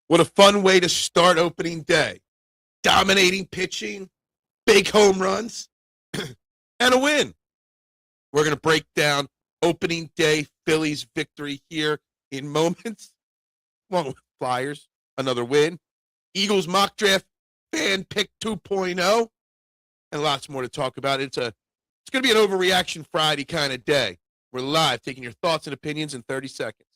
What a fun way to start opening day. Dominating pitching, big home runs, and a win. We're going to break down opening day Phillies victory here in moments, along with Flyers, another win. Eagles mock draft, fan pick 2.0, and lots more to talk about. It's going to be an overreaction Friday kind of day. We're live, taking your thoughts and opinions in 30 seconds.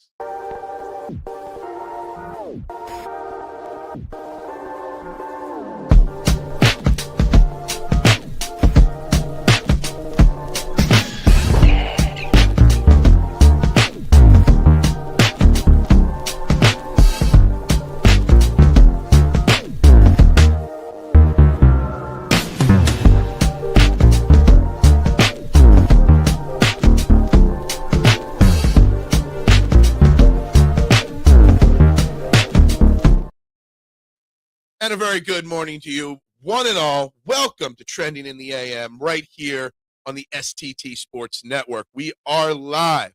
And a very good morning to you, one and all. Welcome to Trending in the AM right here on the STT Sports Network. We are live.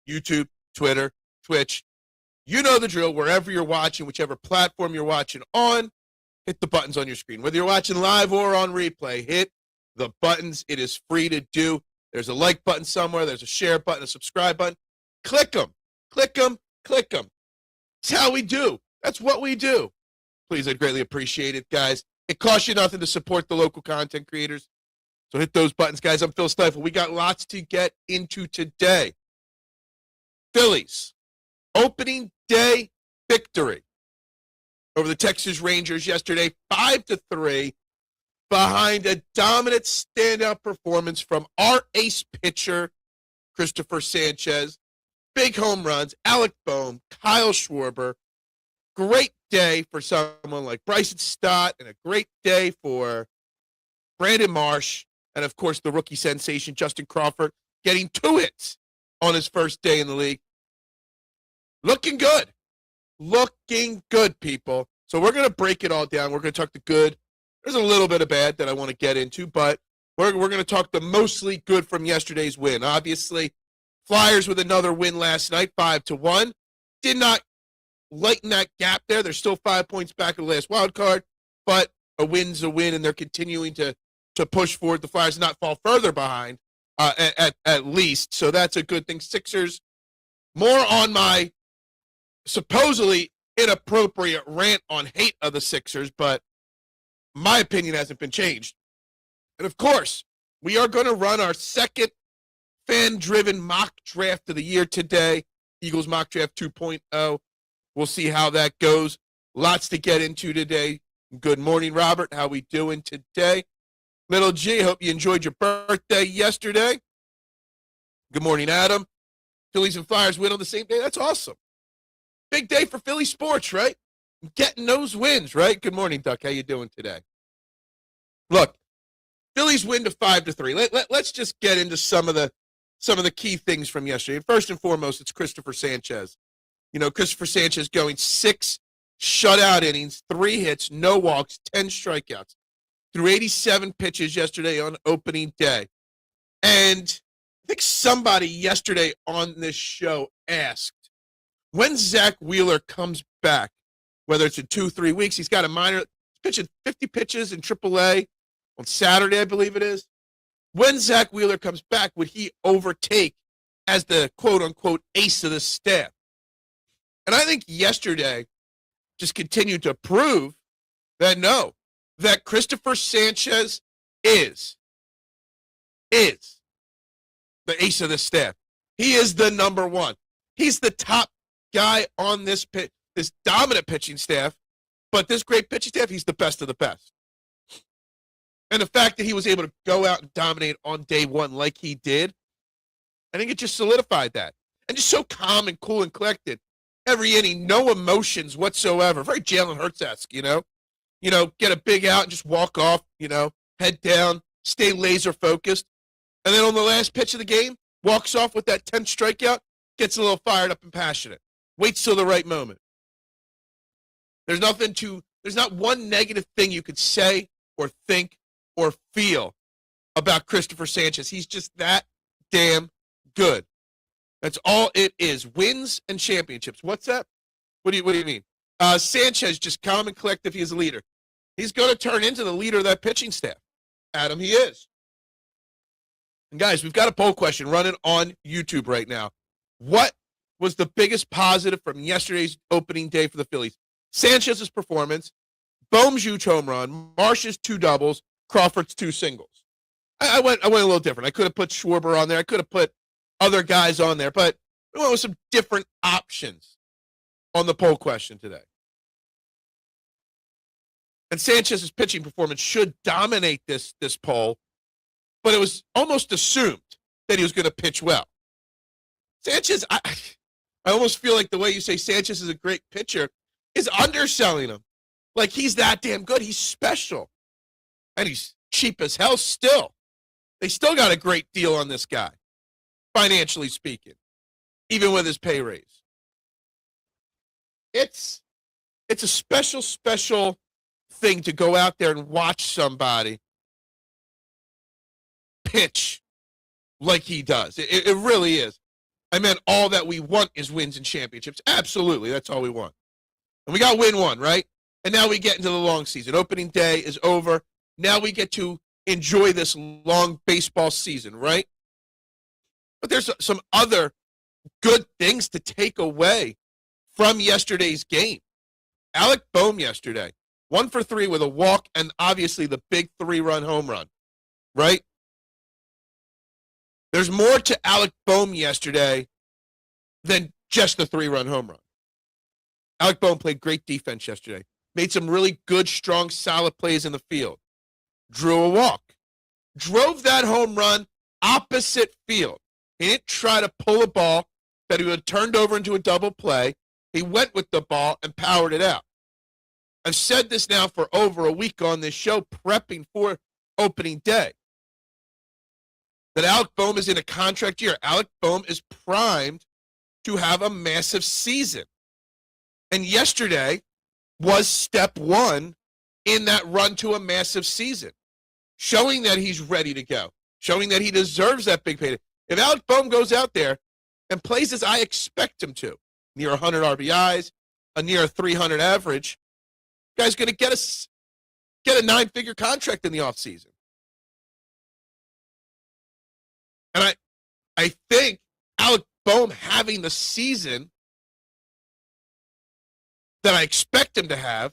YouTube, Twitter, Twitch. You know the drill. Wherever you're watching, whichever platform you're watching on, hit the buttons on your screen. Whether you're watching live or on replay, hit the buttons. It is free to do. There's a like button somewhere. There's a share button, a subscribe button. Click them. Click them. Click them. That's how we do. That's what we do. Please, I'd greatly appreciate it, guys. It costs you nothing to support the local content creators. So hit those buttons, guys. I'm Phil Stiefel. We got lots to get into today. Phillies, opening day victory over the Texas Rangers yesterday, 5-3, behind a dominant standout performance from our ace pitcher, Cristopher Sanchez. Big home runs, Alec Bohm, Kyle Schwarber. Great day for someone like Bryce and Stott, and a great day for Brandon Marsh, and of course the rookie sensation Justin Crawford getting 2 hits on his first day in the league. Looking good, people. So we're going to break it all down. We're going to talk the good. There's a little bit of bad that I want to get into, but we're going to talk the mostly good from yesterday's win. Obviously, Flyers with another win last night, 5-1. Did not lighten that gap there. They're still 5 points back of the last wild card, but a win's a win, and they're continuing to push forward. The Flyers not fall further behind at least, so that's a good thing. Sixers, more on my supposedly inappropriate rant on hate of the Sixers, but my opinion hasn't been changed. And of course, we are going to run our second fan-driven mock draft of the year today, Eagles mock draft 2.0. We'll see how that goes. Lots to get into today. Good morning, Robert. How we doing today? Little G, hope you enjoyed your birthday yesterday. Good morning, Adam. Phillies and Flyers win on the same day. That's awesome. Big day for Philly sports, right? Getting those wins, right? Good morning, Duck. How you doing today? Look, Phillies win to 5-3. Let's just get into some of the key things from yesterday. First and foremost, it's Cristopher Sanchez. You know, Cristopher Sanchez going 6 shutout innings, 3 hits, no walks, 10 strikeouts, threw 87 pitches yesterday on opening day. And I think somebody yesterday on this show asked, when Zach Wheeler comes back, whether it's in 2-3 weeks, he's got a minor, he's pitching 50 pitches in AAA on Saturday, I believe it is. When Zach Wheeler comes back, would he overtake as the quote-unquote ace of the staff? And I think yesterday just continued to prove that no, that Cristopher Sanchez is the ace of the staff. He is the number one. He's the top guy on this dominant pitching staff, but this great pitching staff, he's the best of the best. And the fact that he was able to go out and dominate on day one like he did, I think it just solidified that. And just so calm and cool and collected. Every inning, no emotions whatsoever. Very Jalen Hurts-esque, you know? Get a big out and just walk off, head down, stay laser focused. And then on the last pitch of the game, walks off with that 10th strikeout, gets a little fired up and passionate. Waits till the right moment. There's not one negative thing you could say or think or feel about Cristopher Sanchez. He's just that damn good. That's all it is. Wins and championships. What's that? What do you mean? Sanchez, just calm and collective. He is a leader. He's going to turn into the leader of that pitching staff. Adam, he is. And guys, we've got a poll question running on YouTube right now. What was the biggest positive from yesterday's opening day for the Phillies? Sanchez's performance, Bohm's huge home run, Marsh's 2 doubles, Crawford's 2 singles. I went a little different. I could have put Schwarber on there. I could have put other guys on there, but we went with some different options on the poll question today. And Sanchez's pitching performance should dominate this poll, but it was almost assumed that he was going to pitch well. Sanchez, I almost feel like the way you say Sanchez is a great pitcher is underselling him. Like he's that damn good. He's special. And he's cheap as hell still. They still got a great deal on this guy, financially speaking, even with his pay raise. It's a special thing to go out there and watch somebody pitch like he does. It really is. I meant all that we want is wins and championships. Absolutely, that's all we want. And we got win 1, right? And now we get into the long season. Opening day is over. Now we get to enjoy this long baseball season, right? But there's some other good things to take away from yesterday's game. Alec Bohm yesterday, 1 for 3 with a walk and obviously the big 3-run home run, right? There's more to Alec Bohm yesterday than just the 3-run home run. Alec Bohm played great defense yesterday. Made some really good, strong, solid plays in the field. Drew a walk. Drove that home run opposite field. He didn't try to pull a ball that he would have turned over into a double play. He went with the ball and powered it out. I've said this now for over a week on this show, prepping for opening day, that Alec Bohm is in a contract year. Alec Bohm is primed to have a massive season. And yesterday was step 1 in that run to a massive season, showing that he's ready to go, showing that he deserves that big payday. If Alec Bohm goes out there and plays as I expect him to, near 100 RBIs, a near 300 average, guy's going to get a 9-figure contract in the offseason. And I think Alec Bohm having the season that I expect him to have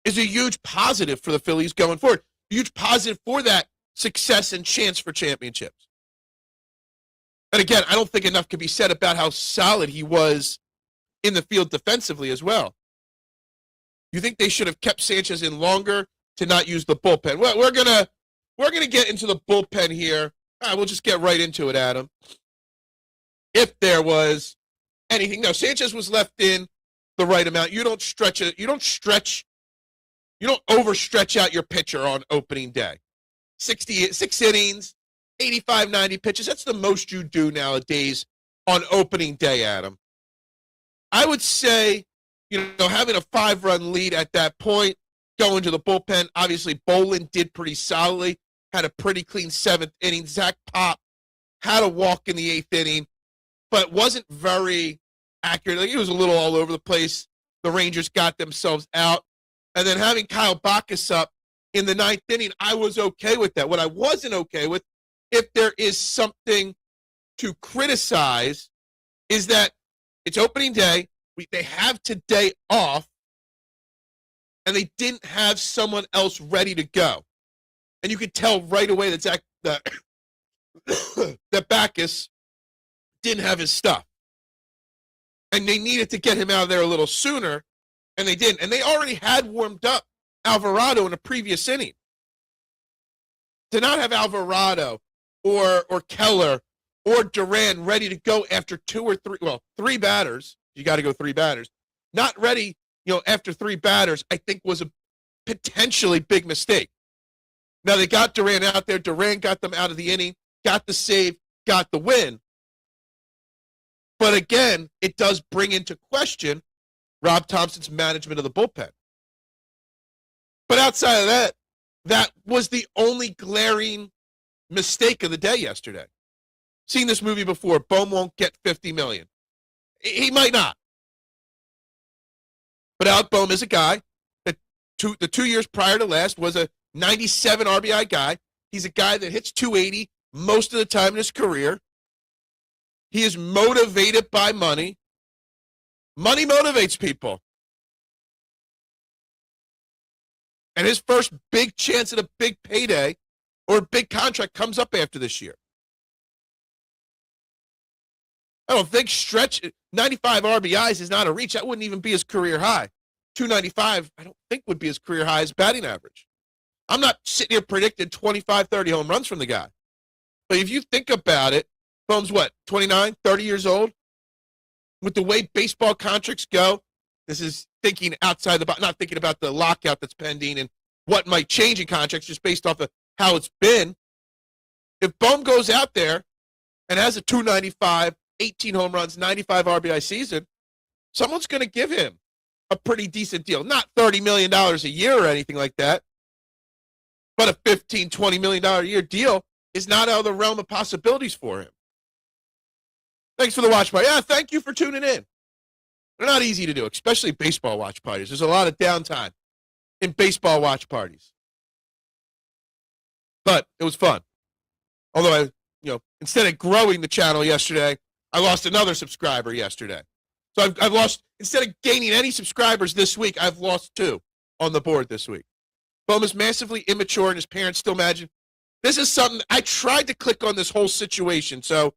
is a huge positive for the Phillies going forward. A huge positive for that success and chance for championships. And again, I don't think enough can be said about how solid he was in the field defensively as well. You think they should have kept Sanchez in longer to not use the bullpen? Well, we're gonna get into the bullpen here. We'll just get right into it, Adam. If there was anything, no, Sanchez was left in the right amount. You don't stretch it. You don't overstretch out your pitcher on opening day. 6 innings, 85, 90 pitches. That's the most you do nowadays on opening day, Adam. I would say, having a 5-run lead at that point, going to the bullpen. Obviously, Bolin did pretty solidly, had a pretty clean 7th inning. Zach Pop had a walk in the 8th inning, but wasn't very accurate. Like, he was a little all over the place. The Rangers got themselves out. And then having Kyle Backus up in the 9th inning, I was okay with that. What I wasn't okay with, if there is something to criticize, is that it's opening day. They have today off, and they didn't have someone else ready to go. And you could tell right away that that Backus didn't have his stuff. And they needed to get him out of there a little sooner, and they didn't. And they already had warmed up Alvarado in a previous inning. To not have Alvarado or Keller or Duran ready to go after 3 batters, you got to go 3 batters, not ready, after 3 batters, I think was a potentially big mistake. Now, they got Duran out there. Duran got them out of the inning, got the save, got the win. But again, it does bring into question Rob Thomson's management of the bullpen. But outside of that, that was the only glaring mistake of the day yesterday. Seen this movie before. Bohm won't get $50 million. He might not. But Alec Bohm is a guy that the 2 years prior to last was a 97 RBI guy. He's a guy that hits 280 most of the time in his career. He is motivated by money. Money motivates people. And his first big chance at a big payday or a big contract comes up after this year. I don't think 95 RBIs is not a reach. That wouldn't even be his career high. 295, I don't think would be his career high as batting average. I'm not sitting here predicting 25, 30 home runs from the guy. But if you think about it, Bohm's what, 29, 30 years old? With the way baseball contracts go, this is thinking outside the box, not thinking about the lockout that's pending and what might change in contracts just based off of how it's been. If Bohm goes out there and has a 295, 18 home runs, 95 RBI season, someone's going to give him a pretty decent deal. Not $30 million a year or anything like that, but a $15, $20 million a year deal is not out of the realm of possibilities for him. Thanks for the watch party. Yeah, thank you for tuning in. They're not easy to do, especially baseball watch parties. There's a lot of downtime in baseball watch parties. But it was fun. Although instead of growing the channel yesterday, I lost another subscriber yesterday. So I've lost, instead of gaining any subscribers this week, I've lost 2 on the board this week. Bohm is massively immature and his parents still imagine. This is something, I tried to click on this whole situation. So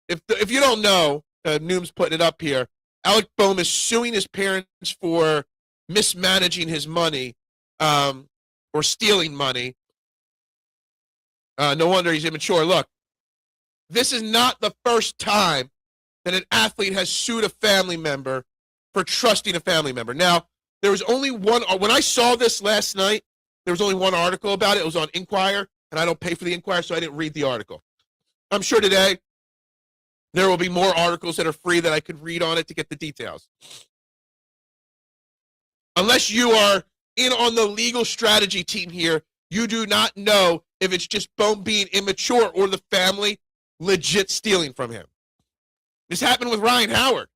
if you don't know, Noom's putting it up here, Alec Bohm is suing his parents for mismanaging his money or stealing money. No wonder he's immature. Look, this is not the first time that an athlete has sued a family member for trusting a family member. Now, there was only one. When I saw this last night, there was only one article about it. It was on Inquirer, and I don't pay for the Inquirer, so I didn't read the article. I'm sure today there will be more articles that are free that I could read on it to get the details. Unless you are in on the legal strategy team here, you do not know if it's just Bohm being immature or the family legit stealing from him. This happened with Ryan Howard.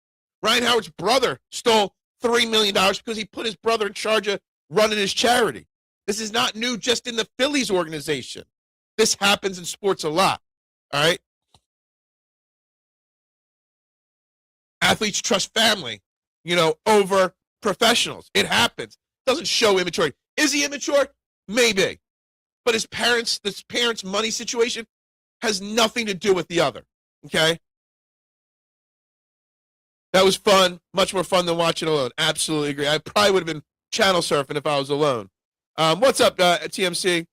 Ryan Howard's brother stole $3 million because he put his brother in charge of running his charity. This is not new just in the Phillies organization. This happens in sports a lot, all right? Athletes trust family, over professionals. It happens. Doesn't show immaturity. Is he immature? Maybe. But his parents' money situation has nothing to do with the other, okay? That was fun, much more fun than watching alone. Absolutely agree. I probably would have been channel surfing if I was alone. What's up, TMC?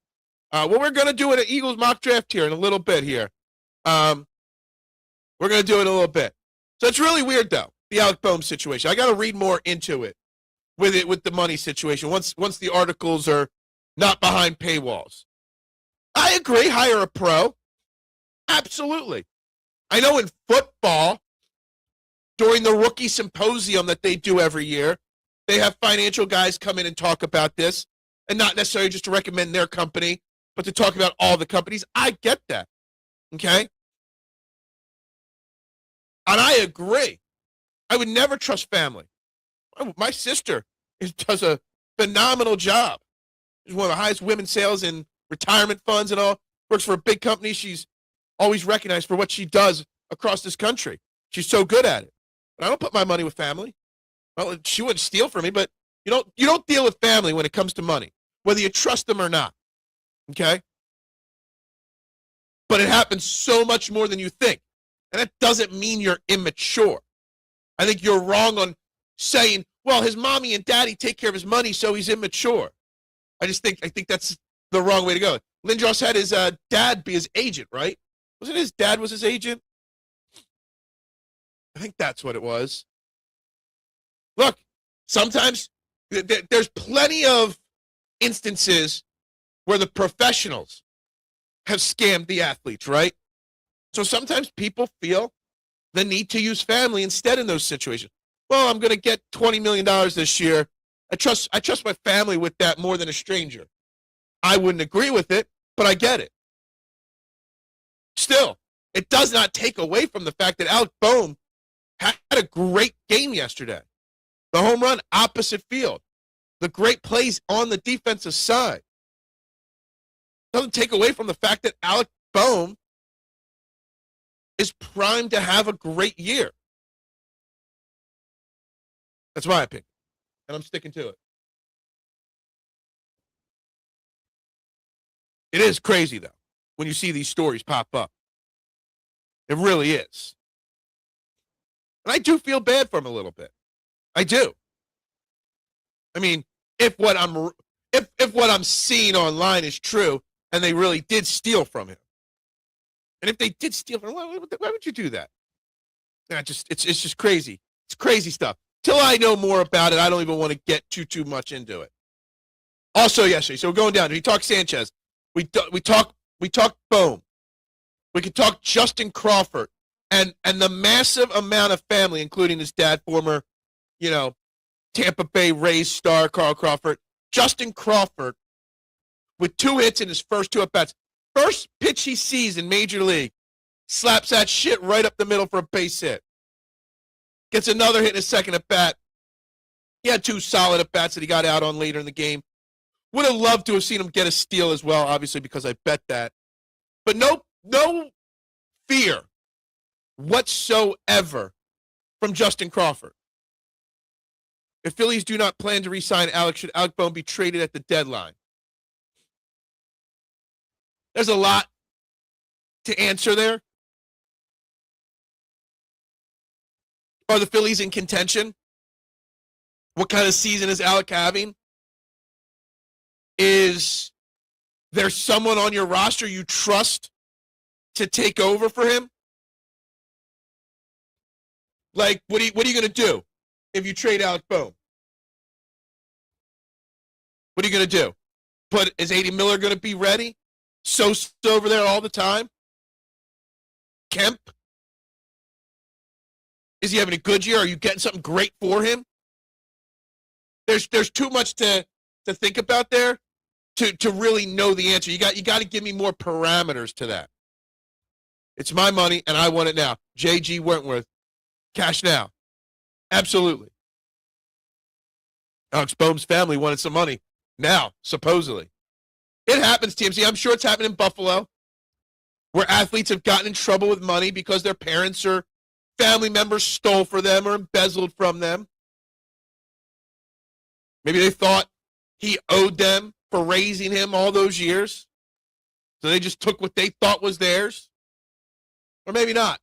Well, we're going to do an Eagles mock draft here in a little bit here. We're going to do it in a little bit. So it's really weird, though, the Alec Bohm situation. I got to read more into it with the money situation once the articles are not behind paywalls. I agree, hire a pro. Absolutely. I know in football, during the rookie symposium that they do every year, they have financial guys come in and talk about this, and not necessarily just to recommend their company, but to talk about all the companies. I get that, okay? And I agree. I would never trust family. My sister does a phenomenal job. She's one of the highest women's sales in retirement funds and all. Works for a big company. She's always recognized for what she does across this country. She's so good at it. But I don't put my money with family. Well, she wouldn't steal from me, but you don't deal with family when it comes to money, whether you trust them or not. Okay? But it happens so much more than you think. And that doesn't mean you're immature. I think you're wrong on saying, well, his mommy and daddy take care of his money, so he's immature. I think that's the wrong way to go. Lindros had his dad be his agent, right? Wasn't his dad was his agent? I think that's what it was. Look, sometimes there's plenty of instances where the professionals have scammed the athletes, right? So sometimes people feel the need to use family instead in those situations. Well, I'm going to get $20 million this year. I trust my family with that more than a stranger. I wouldn't agree with it, but I get it. Still, it does not take away from the fact that Alec Bohm had a great game yesterday, The home run opposite field. The great plays on the defensive side. Doesn't take away from the fact that Alec Bohm is primed to have a great year. That's my opinion, and I'm sticking to it. It is crazy, though, when you see these stories pop up. It really is. And I do feel bad for him a little bit. I do. I mean, if what I'm seeing online is true, and they really did steal from him, and if they did steal from him, why would you do that? It's just crazy. It's crazy stuff. Till I know more about it, I don't even want to get too much into it. Also yesterday, so we're going down. We talk Sanchez. We talk Bohm. We could talk Justin Crawford and the massive amount of family, including his dad, former, Tampa Bay Rays star Carl Crawford. Justin Crawford with 2 hits in his first 2 at-bats. First pitch he sees in Major League, slaps that shit right up the middle for a base hit. Gets another hit in his second at-bat. He had 2 solid at-bats that he got out on later in the game. Would have loved to have seen him get a steal as well, obviously, because I bet that. But no fear whatsoever from Justin Crawford. If Phillies do not plan to re-sign Alec, should Alec Bohm be traded at the deadline? There's a lot to answer there. Are the Phillies in contention? What kind of season is Alec having? Is there someone on your roster you trust to take over for him? Like, what are you going to do if you trade Alec Bohm? What are you going to do? Is A.D. Miller going to be ready? Sosa over there all the time? Kemp? Is he having a good year? Are you getting something great for him? There's too much to think about there to really know the answer. You got to give me more parameters to that. It's my money, and I want it now. J.G. Wentworth, cash now. Absolutely. Alex Bohm's family wanted some money now, supposedly. It happens, TMC. I'm sure it's happened in Buffalo, where athletes have gotten in trouble with money because their parents or family members stole for them or embezzled from them. Maybe they thought he owed them for raising him all those years, so they just took what they thought was theirs. Or maybe not.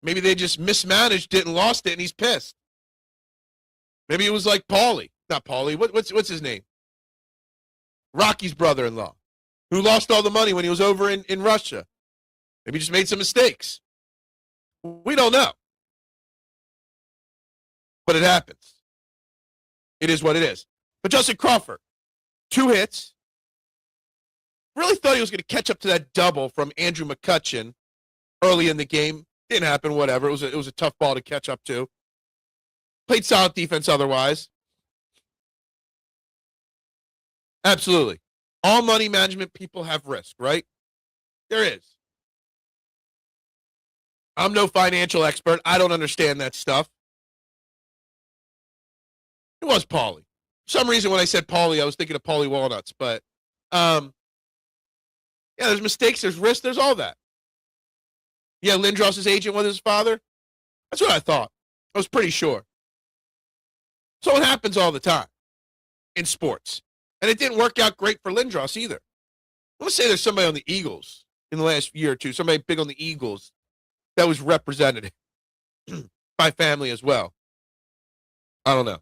Maybe they just mismanaged it and lost it, and he's pissed. Maybe it was like Paulie. Not Paulie. What's his name? Rocky's brother-in-law, who lost all the money when he was over in Russia. Maybe he just made some mistakes. We don't know. But it happens. It is what it is. But Justin Crawford, 2 hits. Really thought he was going to catch up to that double from Andrew McCutchen early in the game. Didn't happen, whatever. It was a tough ball to catch up to. Played solid defense otherwise. Absolutely. All money management people have risk, right? There is. I'm no financial expert. I don't understand that stuff. It was Paulie. For some reason, when I said Paulie, I was thinking of Paulie Walnuts. But, yeah, there's mistakes, there's risk, there's all that. Yeah, Lindros' agent was his father. That's what I thought. I was pretty sure. So it happens all the time in sports. And it didn't work out great for Lindros either. I want to say there's somebody on the Eagles in the last year or two, somebody big on the Eagles that was represented by family as well. I don't know.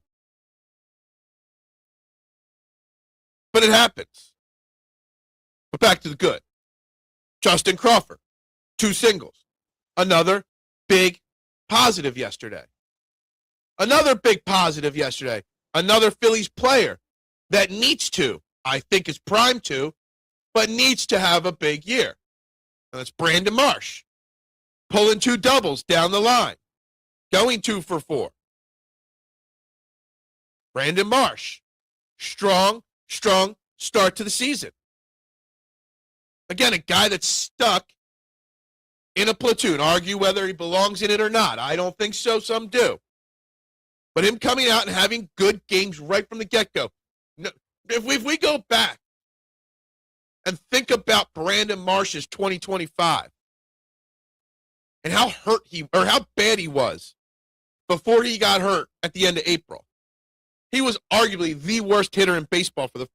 But it happens. But back to the good. Justin Crawford, 2 singles. Another big positive yesterday. Another big positive yesterday. Another Phillies player that needs to, I think is primed to, but needs to have a big year. And that's Brandon Marsh. Pulling 2 doubles down the line. Going 2 for 4. Brandon Marsh. Strong start to the season. Again, a guy that's stuck in a platoon. Argue whether he belongs in it or not. I don't think so. Some do. But him coming out and having good games right from the get-go. No, if we go back and think about Brandon Marsh's 2025 and how bad he was before he got hurt at the end of April. He was arguably the worst hitter in baseball for the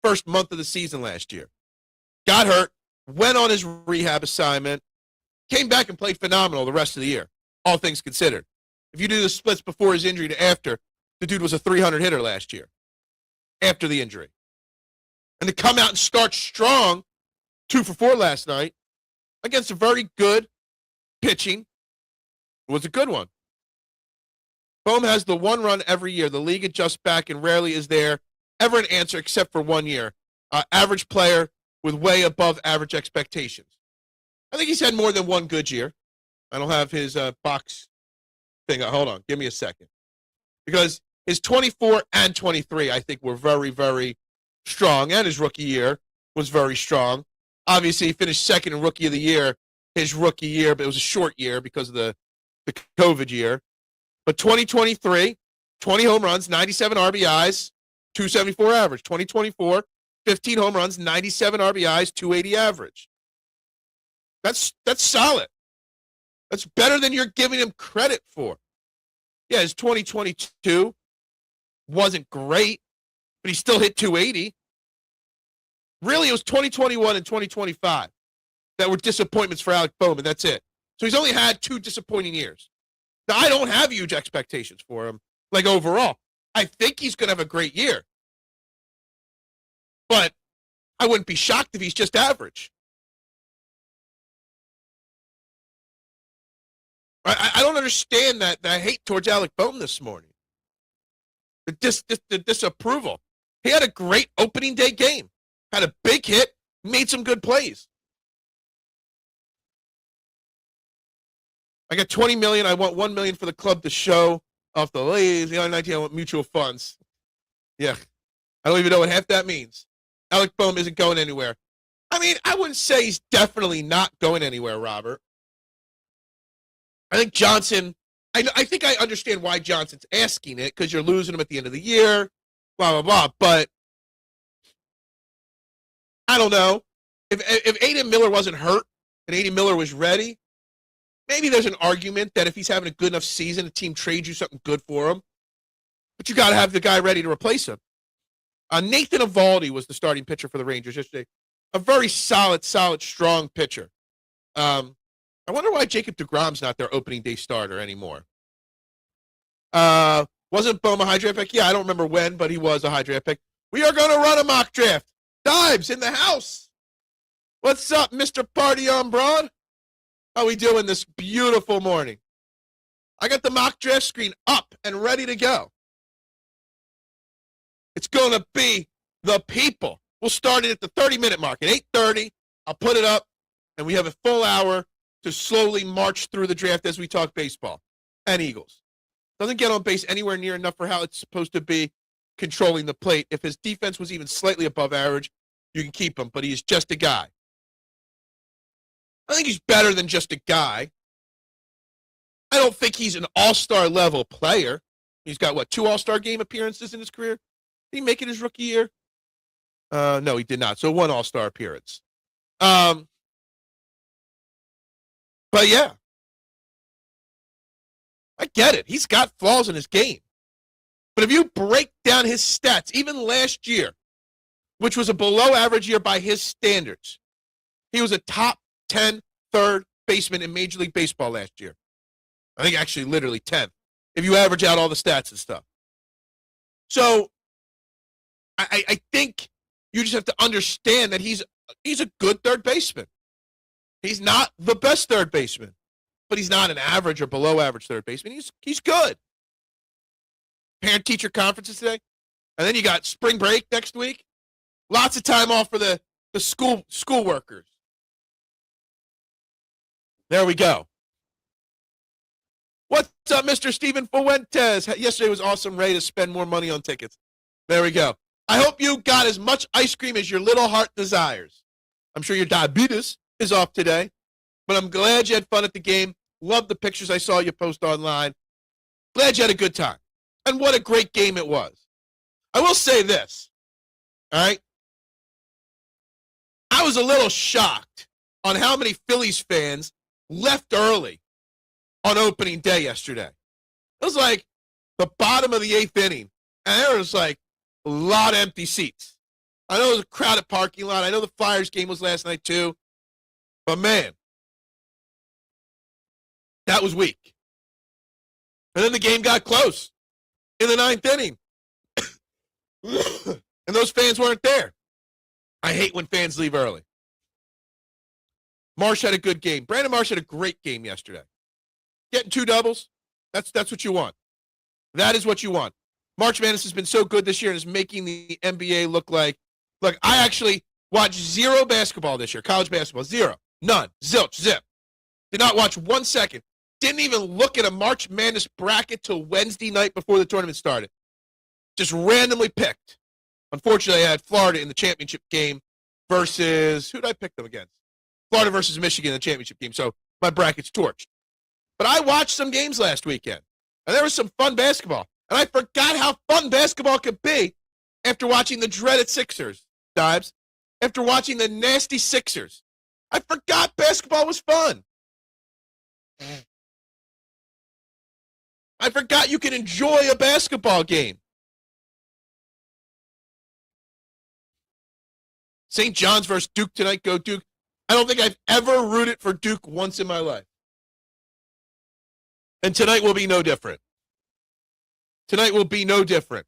first month of the season last year. Got hurt, went on his rehab assignment, came back and played phenomenal the rest of the year, all things considered. If you do the splits before his injury to after, the dude was a 300 hitter last year after the injury. And to come out and start strong, 2 for 4 last night, against a very good pitching, was a good one. Bohm has the one run every year. The league adjusts back and rarely is there ever an answer except for 1 year. Average player with way above average expectations. I think he's had more than one good year. I don't have his box thing. Hold on. Give me a second. Because his 24 and 23, I think, were very, very strong. And his rookie year was very strong. Obviously, he finished second in Rookie of the Year his rookie year, but it was a short year because of the COVID year. But 2023, 20 home runs, 97 RBIs, 274 average. 2024, 15 home runs, 97 RBIs, 280 average. That's solid. That's better than you're giving him credit for. Yeah, his 2022 wasn't great, but he still hit 280. Really, it was 2021 and 2025 that were disappointments for Alec Bohm, and that's it. So he's only had 2 disappointing years. Now, I don't have huge expectations for him, like overall. I think he's going to have a great year. But I wouldn't be shocked if he's just average. I don't understand that hate towards Alec Bohm this morning. The disapproval. He had a great opening day game. Had a big hit, made some good plays. I got $20 million. I want $1 million for the club to show off the ladies. The other 19, I want mutual funds. Yeah. I don't even know what half that means. Alec Bohm isn't going anywhere. I mean, I wouldn't say he's definitely not going anywhere, Robert. I think Johnson, I think I understand why Johnson's asking it, because you're losing him at the end of the year, blah, blah, blah. But I don't know. If Aiden Miller wasn't hurt and Aiden Miller was ready, maybe there's an argument that if he's having a good enough season, the team trades you something good for him. But you got to have the guy ready to replace him. Nathan Eovaldi was the starting pitcher for the Rangers yesterday. A very solid, strong pitcher. I wonder why Jacob deGrom's not their opening day starter anymore. Wasn't Bohm a high draft pick? Yeah, I don't remember when, but he was a high draft pick. We are going to run a mock draft. Dives in the house. What's up, Mr. Party on Broad? How we doing this beautiful morning? I got the mock draft screen up and ready to go. It's going to be the people. We'll start it at the 30-minute mark. At 8:30, I'll put it up, and we have a full hour to slowly march through the draft as we talk baseball and Eagles. Doesn't get on base anywhere near enough for how it's supposed to be controlling the plate. If his defense was even slightly above average, you can keep him, but he's just a guy. I think he's better than just a guy. I don't think he's an all-star level player. He's got, 2 all-star game appearances in his career? Did he make it his rookie year? No, he did not. So 1 all-star appearance. But yeah, I get it. He's got flaws in his game. But if you break down his stats, even last year, which was a below average year by his standards, he was a top 10 third baseman in Major League Baseball last year. I think actually literally 10th, if you average out all the stats and stuff. So I think you just have to understand that he's a good third baseman. He's not the best third baseman, but he's not an average or below average third baseman. He's good. Parent-teacher conferences today. And then you got spring break next week. Lots of time off for the school workers. There we go. What's up, Mr. Steven Fuentes? Yesterday was awesome. Ready to spend more money on tickets. There we go. I hope you got as much ice cream as your little heart desires. I'm sure your diabetes is off today, but I'm glad you had fun at the game. Love the pictures I saw you post online. Glad you had a good time. And what a great game it was. I will say this, all right? I was a little shocked on how many Phillies fans left early on opening day yesterday. It was like the bottom of the 8th inning, and there was like a lot of empty seats. I know it was a crowded parking lot. I know the Flyers game was last night too. But, man, that was weak. And then the game got close in the 9th inning. And those fans weren't there. I hate when fans leave early. Marsh had a good game. Brandon Marsh had a great game yesterday. Getting 2 doubles, that's what you want. That is what you want. March Madness has been so good this year and is making the NBA look like, look, I actually watched 0 basketball this year, college basketball, 0. None. Zilch. Zip. Did not watch 1 second. Didn't even look at a March Madness bracket till Wednesday night before the tournament started. Just randomly picked. Unfortunately, I had Florida in the championship game versus, who did I pick them against? Florida versus Michigan in the championship game, so my bracket's torched. But I watched some games last weekend, and there was some fun basketball. And I forgot how fun basketball could be after watching the dreaded Sixers, Dives, after watching the nasty Sixers. I forgot basketball was fun. I forgot you can enjoy a basketball game. St. John's versus Duke tonight. Go Duke. I don't think I've ever rooted for Duke once in my life. And tonight will be no different. Tonight will be no different.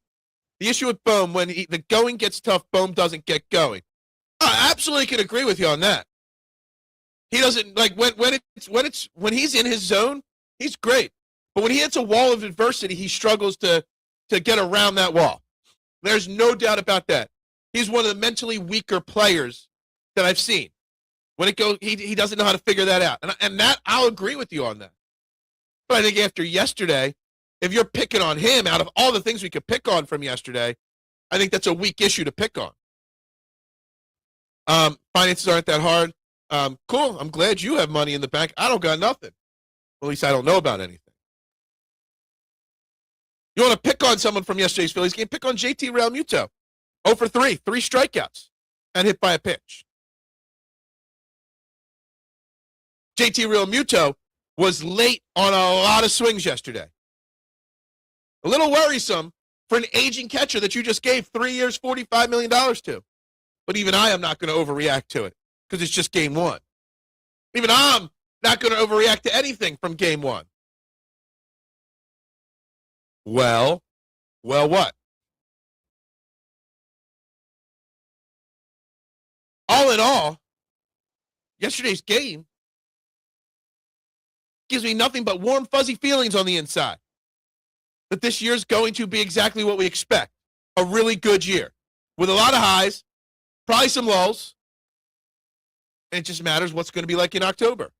The issue with Bohm, when the going gets tough, Bohm doesn't get going. I absolutely can agree with you on that. He doesn't, like, when he's in his zone, he's great. But when he hits a wall of adversity, he struggles to get around that wall. There's no doubt about that. He's one of the mentally weaker players that I've seen. When it goes, he doesn't know how to figure that out. And that, I'll agree with you on that. But I think after yesterday, if you're picking on him, out of all the things we could pick on from yesterday, I think that's a weak issue to pick on. Finances aren't that hard. Cool. I'm glad you have money in the bank. I don't got nothing. At least I don't know about anything. You want to pick on someone from yesterday's Phillies game? Pick on JT Realmuto. 0 for 3, 3 strikeouts, and hit by a pitch. JT Realmuto was late on a lot of swings yesterday. A little worrisome for an aging catcher that you just gave 3 years, $45 million to. But even I am not going to overreact to it because it's just game one. Even I'm not going to overreact to anything from game one. Well, what? All in all, yesterday's game gives me nothing but warm, fuzzy feelings on the inside. That this year's going to be exactly what we expect. A really good year. With a lot of highs, probably some lows. And it just matters what's going to be like in October.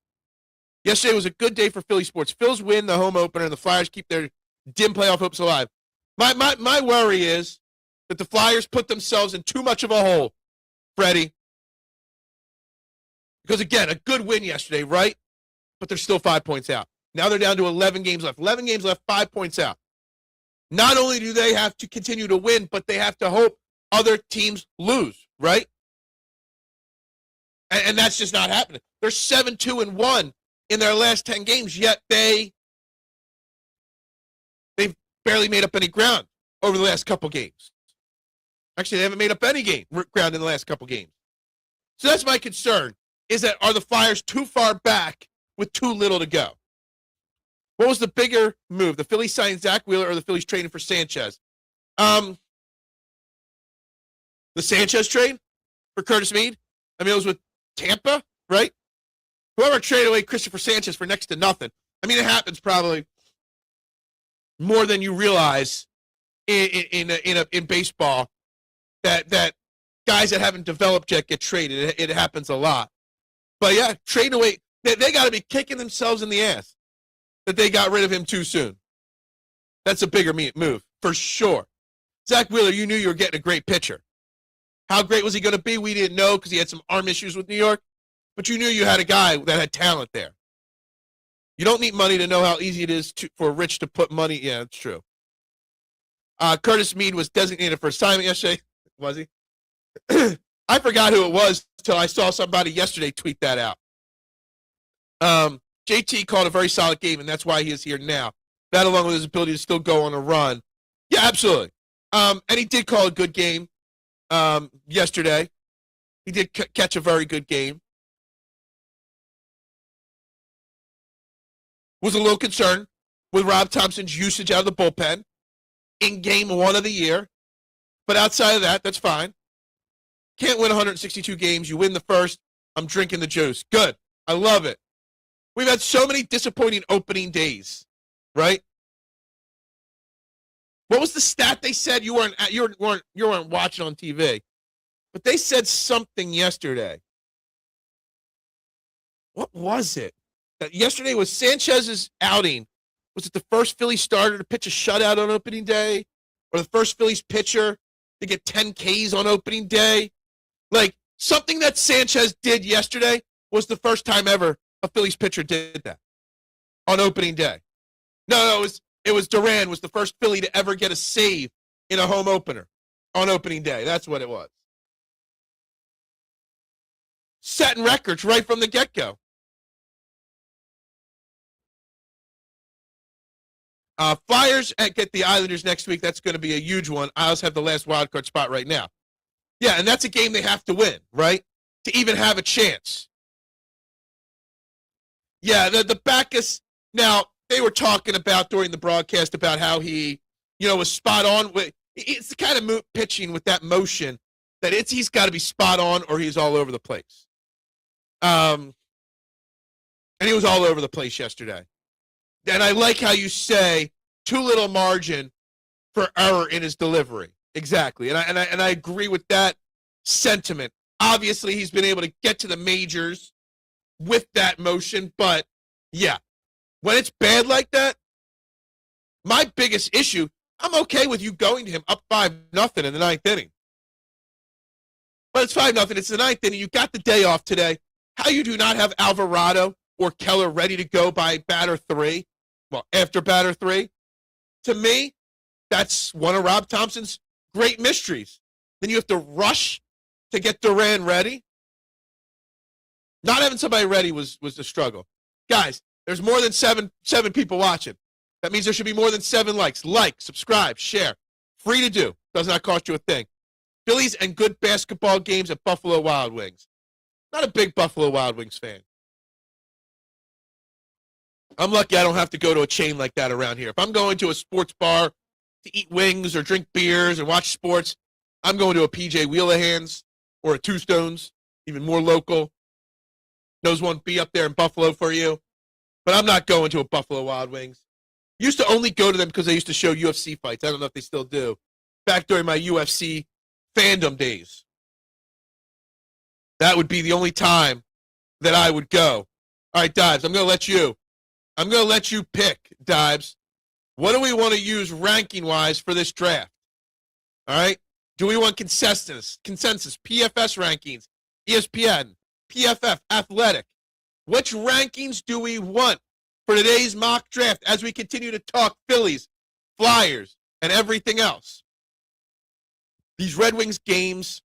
Yesterday was a good day for Philly sports. Phils win the home opener, and the Flyers keep their dim playoff hopes alive. My worry is that the Flyers put themselves in too much of a hole, Freddie. Because, again, a good win yesterday, right? But they're still 5 points out. Now they're down to 11 games left. 11 games left, 5 points out. Not only do they have to continue to win, but they have to hope other teams lose, right? And that's just not happening. They're 7-2-1 in their last 10 games, yet they've barely made up any ground over the last couple games. Actually, they haven't made up any ground in the last couple games. So that's my concern, is that are the Flyers too far back with too little to go? What was the bigger move? The Phillies signing Zach Wheeler or the Phillies trading for Sanchez? The Sanchez trade for Curtis Meade? I mean, it was with Tampa, right? Whoever traded away Cristopher Sanchez for next to nothing. I mean, it happens probably more than you realize in baseball that guys that haven't developed yet get traded. It happens a lot. But, yeah, trading away. They got to be kicking themselves in the ass that they got rid of him too soon. That's a bigger move, for sure. Zach Wheeler, you knew you were getting a great pitcher. How great was he going to be? We didn't know because he had some arm issues with New York. But you knew you had a guy that had talent there. You don't need money to know how easy it is for Rich to put money. Yeah, that's true. Curtis Mead was designated for assignment yesterday. Was he? I forgot who it was until I saw somebody yesterday tweet that out. JT called a very solid game, and that's why he is here now. That, along with his ability to still go on a run. Yeah, absolutely. And he did call a good game yesterday. He did catch a very good game. Was a little concerned with Rob Thomson's usage out of the bullpen in game 1 of the year. But outside of that, that's fine. Can't win 162 games. You win the first. I'm drinking the juice. Good. I love it. We've had so many disappointing opening days, right? What was the stat they said? You weren't watching on TV, but they said something yesterday. What was it? That yesterday was Sanchez's outing. Was it the first Philly starter to pitch a shutout on opening day, or the first Phillies pitcher to get 10 Ks on opening day? Like, something that Sanchez did yesterday was the first time ever a Phillies pitcher did that on opening day. No, it was Duran was the first Philly to ever get a save in a home opener on opening day. That's what it was. Setting records right from the get-go. Flyers get the Islanders next week. That's going to be a huge one. I also have the last wild card spot right now. Yeah, and that's a game they have to win, right? To even have a chance. Yeah, the Backus. Now, they were talking about during the broadcast about how he, was spot on. It's the kind of pitching with that motion that he's got to be spot on or he's all over the place. And he was all over the place yesterday. And I like how you say too little margin for error in his delivery. Exactly. And I agree with that sentiment. Obviously, he's been able to get to the majors with that motion, but yeah, when it's bad like that, my biggest issue, I'm okay with you going to him up 5-0 in the 9th inning. But it's 5-0. It's the 9th inning. You got the day off today. How you do not have Alvarado or Keller ready to go by batter 3? Well, after batter 3, to me, that's one of Rob Thomson's great mysteries. Then you have to rush to get Duran ready. Not having somebody ready was the struggle. Guys, there's more than seven people watching. That means there should be more than 7 likes. Like, subscribe, share. Free to do. Does not cost you a thing. Phillies and good basketball games at Buffalo Wild Wings. Not a big Buffalo Wild Wings fan. I'm lucky I don't have to go to a chain like that around here. If I'm going to a sports bar to eat wings or drink beers and watch sports, I'm going to a PJ Wheelahands or a Two Stones, even more local. Those won't be up there in Buffalo for you. But I'm not going to a Buffalo Wild Wings. Used to only go to them because they used to show UFC fights. I don't know if they still do. Back during my UFC fandom days. That would be the only time that I would go. All right, Dives, I'm going to let you pick, Dives. What do we want to use ranking-wise for this draft? All right? Do we want consensus, PFS rankings, ESPN, PFF, Athletic? Which rankings do we want for today's mock draft as we continue to talk Phillies, Flyers, and everything else? These Red Wings games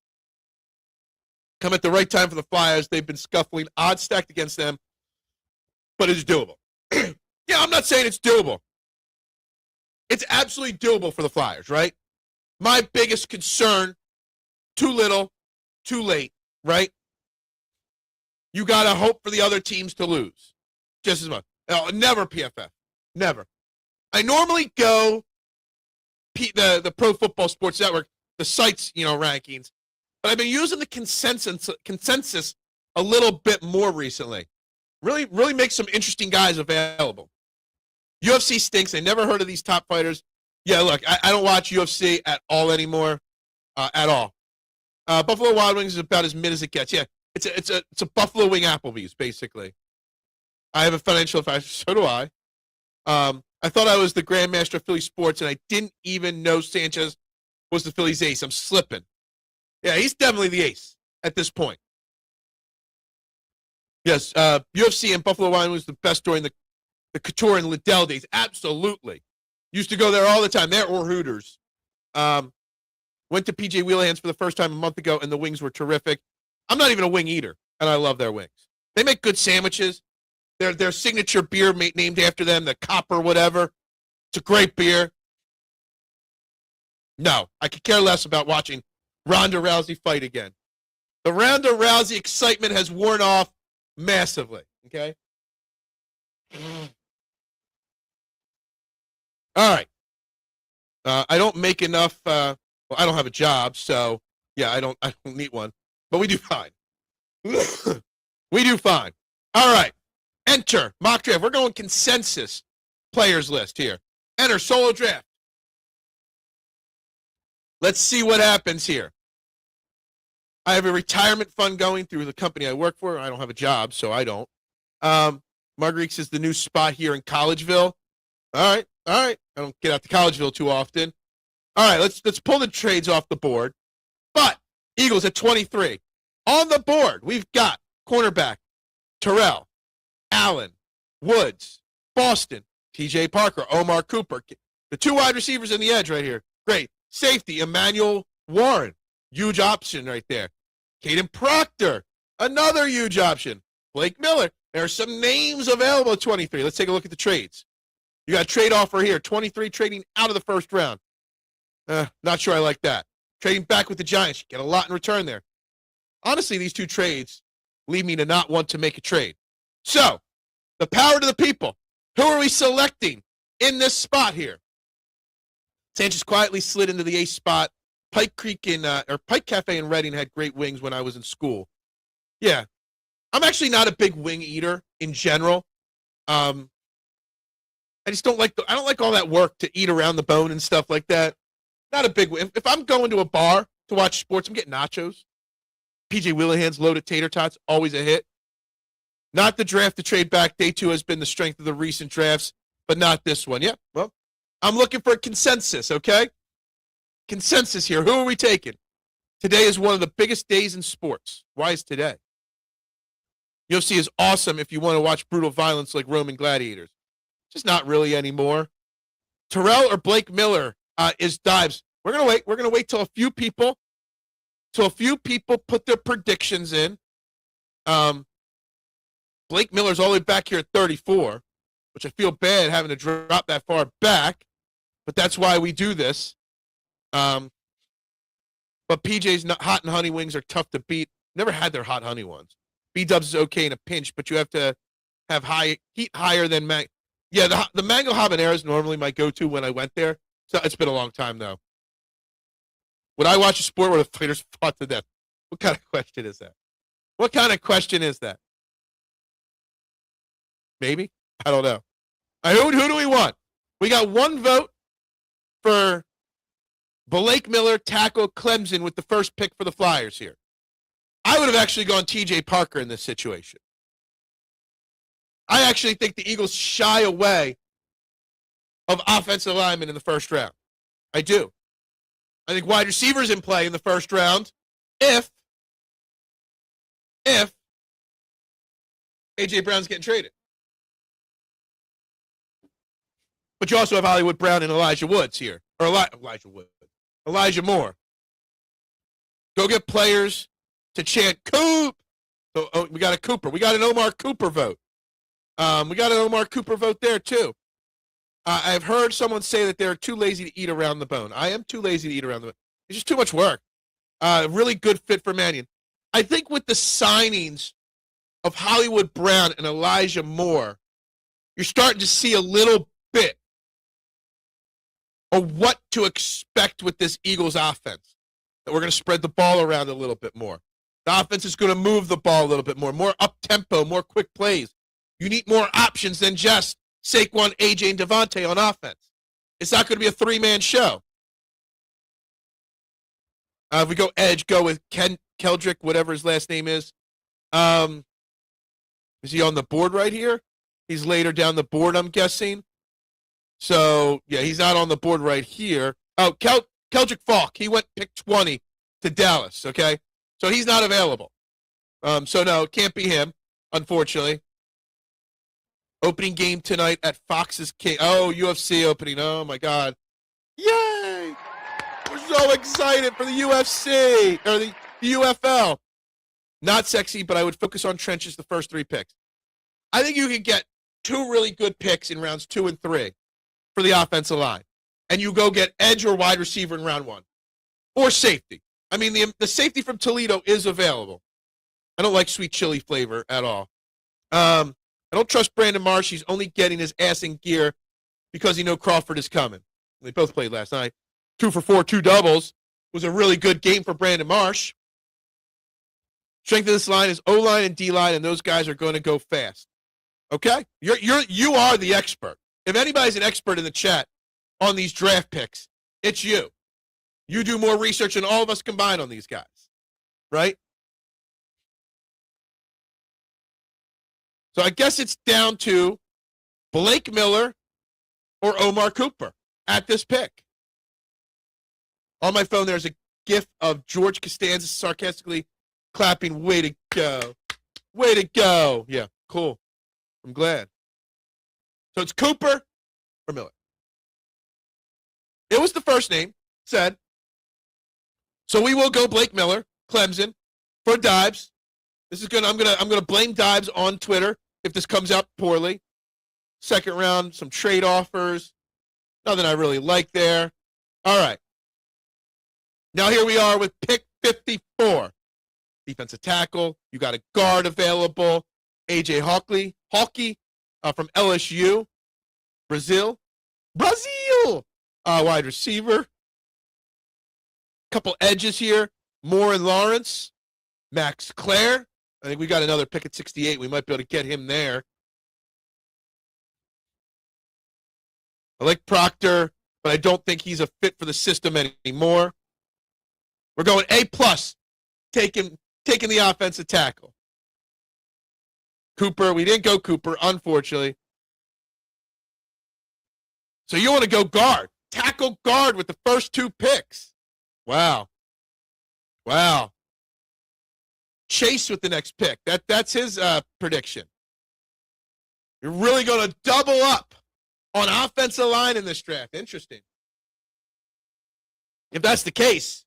come at the right time for the Flyers. They've been scuffling, odds stacked against them, but it's doable. Yeah, I'm not saying it's doable. It's absolutely doable for the Flyers, right? My biggest concern, too little, too late, right? You got to hope for the other teams to lose just as much. Never PFF. Never. I normally go the Pro Football Sports Network, the site's, rankings, but I've been using the consensus a little bit more recently. Really makes some interesting guys available. UFC stinks. I never heard of these top fighters. Yeah, look, I don't watch UFC at all anymore, at all. Buffalo Wild Wings is about as mid as it gets. Yeah, it's a Buffalo Wing Applebee's, basically. I have a financial advisor, so do I. I thought I was the Grandmaster of Philly sports, and I didn't even know Sanchez was the Phillies ace. I'm slipping. Yeah, he's definitely the ace at this point. Yes, UFC and Buffalo Wild Wings was the best during the Couture and Liddell days. Absolutely. Used to go there all the time. There or Hooters. Went to PJ Wheelahands for the first time a month ago, and the wings were terrific. I'm not even a wing eater, and I love their wings. They make good sandwiches. Their signature beer named after them, the Copper whatever. It's a great beer. No, I could care less about watching Ronda Rousey fight again. The Ronda Rousey excitement has worn off massively, okay? All right. I don't make enough. Well, I don't have a job, so yeah, I don't need one. But we do fine. We do fine. All right. Enter mock draft. We're going consensus players list here. Enter solo draft. Let's see what happens here. I have a retirement fund going through the company I work for. I don't have a job, so I don't. Marguerite's is the new spot here in Collegeville. All right. I don't get out to Collegeville too often. All right, let's pull the trades off the board. But Eagles at 23. On the board, we've got cornerback, Terrell, Allen, Woods, Boston, TJ Parker, Omar Cooper. The two wide receivers in the edge right here. Great. Safety, Emmanuel Warren. Huge option right there. Caden Proctor, another huge option. Blake Miller. There are some names available at 23. Let's take a look at the trades. You got a trade offer here. 23 trading out of the first round. Not sure I like that. Trading back with the Giants. You get a lot in return there. Honestly, these two trades lead me to not want to make a trade. So, the power to the people. Who are we selecting in this spot here? Sanchez quietly slid into the ace spot. Pike Cafe in Reading had great wings when I was in school. Yeah. I'm actually not a big wing eater in general. I just don't like I don't like all that work to eat around the bone and stuff like that. Not a big wing. If I'm going to a bar to watch sports, I'm getting nachos. PJ Wheelahands loaded tater tots, always a hit. Not the draft to trade back. Day 2 has been the strength of the recent drafts, but not this one. Yeah, well, I'm looking for a consensus, okay? Consensus here. Who are we taking? Today is one of the biggest days in sports. Why is today? UFC is awesome if you want to watch brutal violence like Roman gladiators. Just not really anymore. Terrell or Blake Miller is dives. We're gonna wait. We're gonna wait till a few people put their predictions in. Blake Miller's all the way back here at 34, which I feel bad having to drop that far back, but that's why we do this. But PJ's hot and honey wings are tough to beat. Never had their hot honey ones. B-dubs is okay in a pinch, but you have to have heat higher than Yeah, the mango habanero is normally my go-to when I went there. So it's been a long time, though. Would I watch a sport where the fighters fought to death? What kind of question is that? What kind of question is that? Maybe? I don't know. Who do we want? We got one vote for Blake Miller, tackle Clemson with the first pick for the Flyers here. I would have actually gone TJ Parker in this situation. I actually think the Eagles shy away of offensive linemen in the first round. I do. I think wide receivers in play in the first round if A.J. Brown's getting traded. But you also have Hollywood Brown and Elijah Woods here. Or Elijah Moore. Go get players to chant Coop. So we got a Cooper. We got an Omar Cooper vote. We got an Omar Cooper vote there, too. I've heard someone say that they're too lazy to eat around the bone. I am too lazy to eat around the bone. It's just too much work. Really good fit for Mannion. I think with the signings of Hollywood Brown and Elijah Moore, you're starting to see a little bit of what to expect with this Eagles offense. That we're going to spread the ball around a little bit more. The offense is going to move the ball a little bit more up-tempo, more quick plays. You need more options than just Saquon, AJ, and Devontae on offense. It's not going to be a three-man show. If we go edge, go with Keldrick, whatever his last name is. Is he on the board right here? He's later down the board, I'm guessing. So, yeah, he's not on the board right here. Oh, Keldrick Falk. He went pick 20 to Dallas, okay? So he's not available. So, no, it can't be him, unfortunately. Opening game tonight at Fox's King. Oh, UFC opening. Oh, my God. Yay! so excited for the UFC or the UFL. Not sexy, but I would focus on trenches the first 3 picks. I think you could get 2 really good picks in rounds 2 and 3 for the offensive line. And you go get edge or wide receiver in round 1. Or safety. I mean, the safety from Toledo is available. I don't like sweet chili flavor at all. I don't trust Brandon Marsh. He's only getting his ass in gear because he knows Crawford is coming. They both played last night. 2 for 4, 2 doubles. Was a really good game for Brandon Marsh. Strength of this line is O-line and D-line, and those guys are going to go fast. Okay? You are the expert. If anybody's an expert in the chat on these draft picks, it's you. You do more research than all of us combined on these guys. Right? So I guess it's down to Blake Miller or Omar Cooper at this pick. On my phone, there's a gif of George Costanza sarcastically clapping. Way to go. Way to go. Yeah, cool. I'm glad. So it's Cooper or Miller. It was the first name said. So we will go Blake Miller, Clemson, for Dibes. This is I'm gonna blame Dibes on Twitter if this comes out poorly. Second round, some trade offers. Nothing I really like there. All right. Now here we are with pick 54. Defensive tackle. You got a guard available. A.J. Hawkey from LSU. Brazil. Wide receiver. Couple edges here. Moore and Lawrence. Max Clare. I think we got another pick at 68. We might be able to get him there. I like Proctor, but I don't think he's a fit for the system anymore. We're going A+, taking the offensive tackle. Cooper, we didn't go Cooper, unfortunately. So you want to go guard. Tackle guard with the first 2 picks. Wow. Chase with the next pick. That's his prediction. You're really going to double up on offensive line in this draft. Interesting. If that's the case,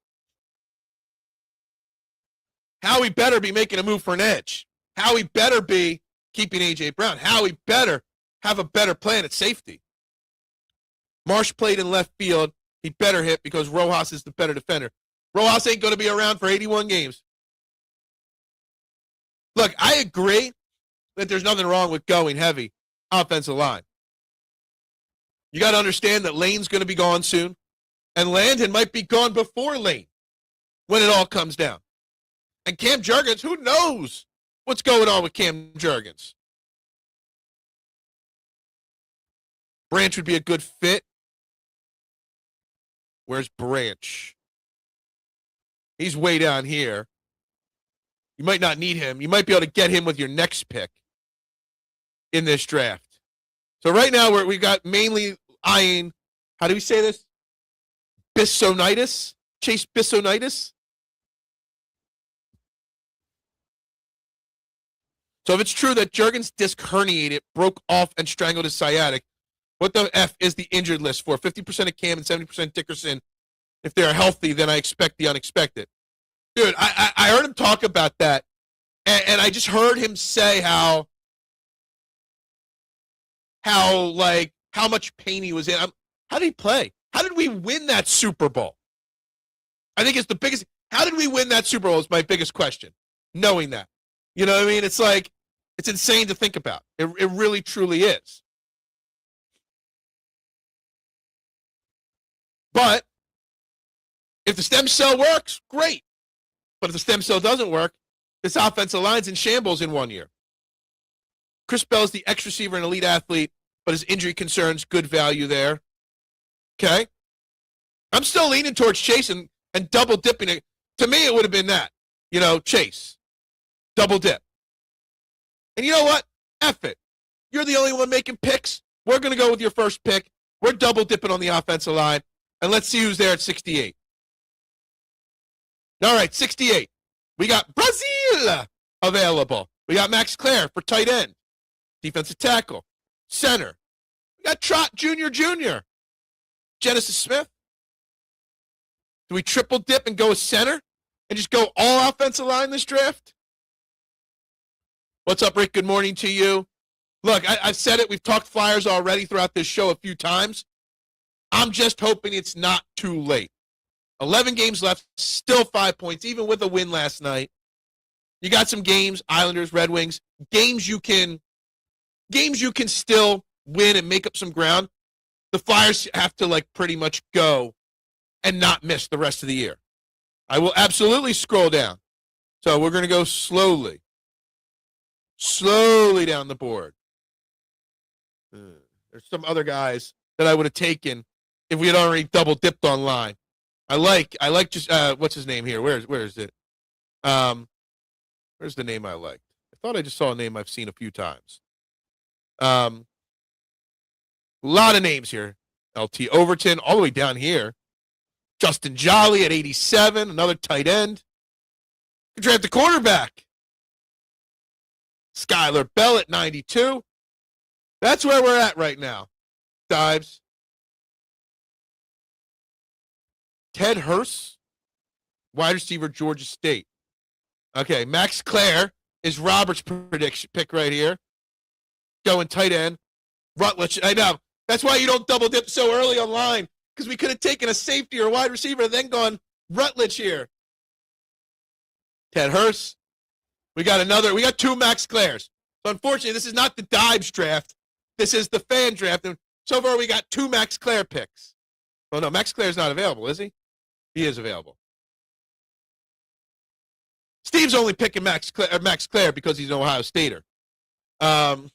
Howie better be making a move for an edge. Howie better be keeping A.J. Brown. Howie better have a better plan at safety. Marsh played in left field. He better hit because Rojas is the better defender. Rojas ain't going to be around for 81 games. Look, I agree that there's nothing wrong with going heavy offensive line. You got to understand that Lane's going to be gone soon, and Landon might be gone before Lane when it all comes down. And Cam Jurgens, who knows what's going on with Cam Jurgens? Branch would be a good fit. Where's Branch? He's way down here. You might not need him. You might be able to get him with your next pick in this draft. So right now we've got mainly eyeing, how do we say this? Bissonitis? Chase Bissonitis? So if it's true that Jurgens' disc herniated, broke off, and strangled his sciatic, what the F is the injured list for? 50% of Cam and 70% Dickerson. If they're healthy, then I expect the unexpected. Dude, I heard him talk about that, and I just heard him say how much pain he was in. How did he play? How did we win that Super Bowl? I think it's the biggest. How did we win that Super Bowl is my biggest question, knowing that. You know what I mean? It's like, it's insane to think about. It really, truly is. But if the stem cell works, great. But if the stem cell doesn't work, this offensive line's in shambles in 1 year. Chris Bell's the X receiver and elite athlete, but his injury concerns, good value there. Okay? I'm still leaning towards Chase and double dipping it. To me, it would have been that. Chase. Double dip. And you know what? F it. You're the only one making picks. We're going to go with your first pick. We're double dipping on the offensive line. And let's see who's there at 68. All right, 68. We got Brazil available. We got Max Clare for tight end. Defensive tackle. Center. We got Trot Jr. Genesis Smith. Do we triple dip and go a center and just go all offensive line this draft? What's up, Rick? Good morning to you. Look, I've said it. We've talked Flyers already throughout this show a few times. I'm just hoping it's not too late. 11 games left, still 5 points, even with a win last night. You got some games, Islanders, Red Wings, games you can still win and make up some ground. The Flyers have to pretty much go and not miss the rest of the year. I will absolutely scroll down. So we're going to go slowly down the board. There's some other guys that I would have taken if we had already double dipped online. I like just what's his name here? Where is it? Where's the name I liked? I thought I just saw a name I've seen a few times. A lot of names here. LT Overton all the way down here. Justin Jolly at 87, another tight end. Could draft the quarterback. Skylar Bell at 92. That's where we're at right now. Dives. Ted Hurst, wide receiver, Georgia State. Okay, Max Clare is Robert's prediction pick right here. Going tight end. Rutledge, I know. That's why you don't double dip so early online, because we could have taken a safety or a wide receiver and then gone Rutledge here. Ted Hurst. We got two Max Clares. So unfortunately, this is not the Dives draft. This is the fan draft. And so far, we got two Max Clare picks. Oh, no, Max Clare's not available, is he? He is available. Steve's only picking Max Clare because he's an Ohio Stater. So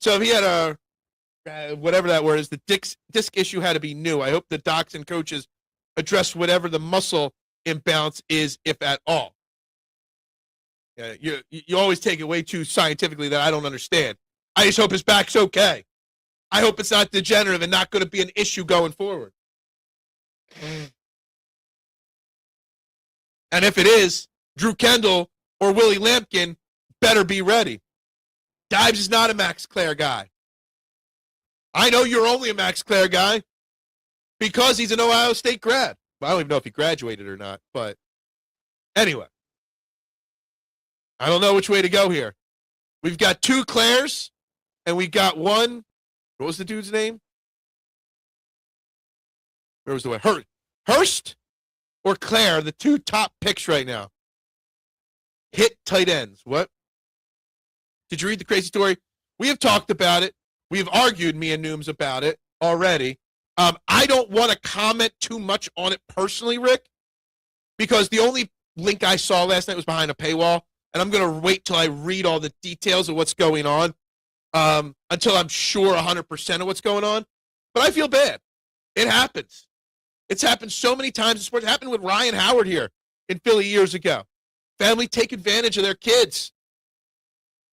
if he had a whatever that word is, the disc issue had to be new. I hope the docs and coaches address whatever the muscle imbalance is, if at all. You always take it way too scientifically that I don't understand. I just hope his back's okay. I hope it's not degenerative and not going to be an issue going forward. And if it is, Drew Kendall or Willie Lampkin better be ready. Dives is not a Max Clare guy. I know you're only a Max Clare guy because he's an Ohio State grad. Well, I don't even know if he graduated or not, but anyway. I don't know which way to go here. We've got two Clares, and we got one. What was the dude's name? Where was the way? Hurst or Clare, the two top picks right now. Hit tight ends. What? Did you read the crazy story? We have talked about it. We have argued, me and Nooms, about it already. I don't want to comment too much on it personally, Rick, because the only link I saw last night was behind a paywall, and I'm going to wait till I read all the details of what's going on until I'm sure 100% of what's going on. But I feel bad. It happens. It's happened so many times in sports. It happened with Ryan Howard here in Philly years ago. Family take advantage of their kids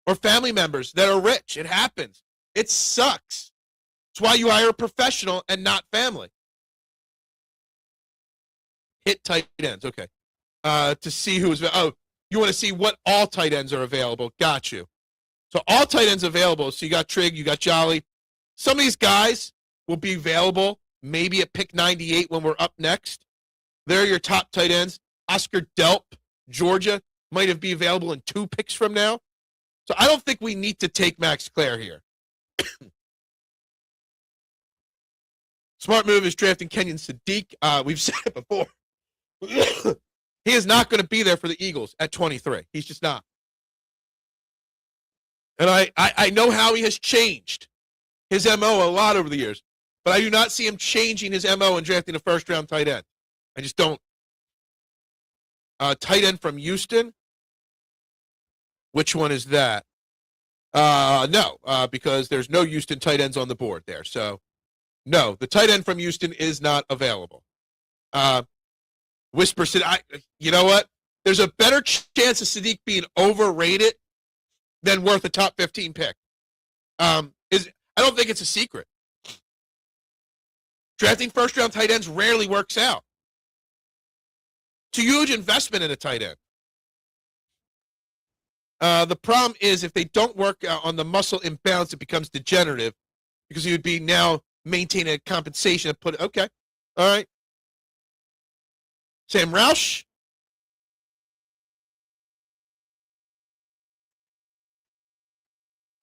or family members that are rich. It happens. It sucks. It's why you hire a professional and not family. Hit tight ends. Okay. To see who's you want to see what all tight ends are available. Got you. So all tight ends available. So you got Trigg, you got Jolly. Some of these guys will be available maybe at pick 98 when we're up next. They're your top tight ends. Oscar Delp, Georgia, might have be available in 2 picks from now. So I don't think we need to take Max Clare here. Smart move is drafting Kenyon Sadiq. We've said it before. He is not going to be there for the Eagles at 23. He's just not. And I know Howie has changed his MO a lot over the years, but I do not see him changing his MO and drafting a first-round tight end. I just don't. Tight end from Houston. Which one is that? No, because there's no Houston tight ends on the board there. So, no, the tight end from Houston is not available. Whisper said, you know what? There's a better chance of Sadiq being overrated than worth a top 15 pick. I don't think it's a secret. Drafting first-round tight ends rarely works out. It's a huge investment in a tight end. The problem is if they don't work on the muscle imbalance, it becomes degenerative because you would be now maintaining a compensation and okay, all right. Sam Roush.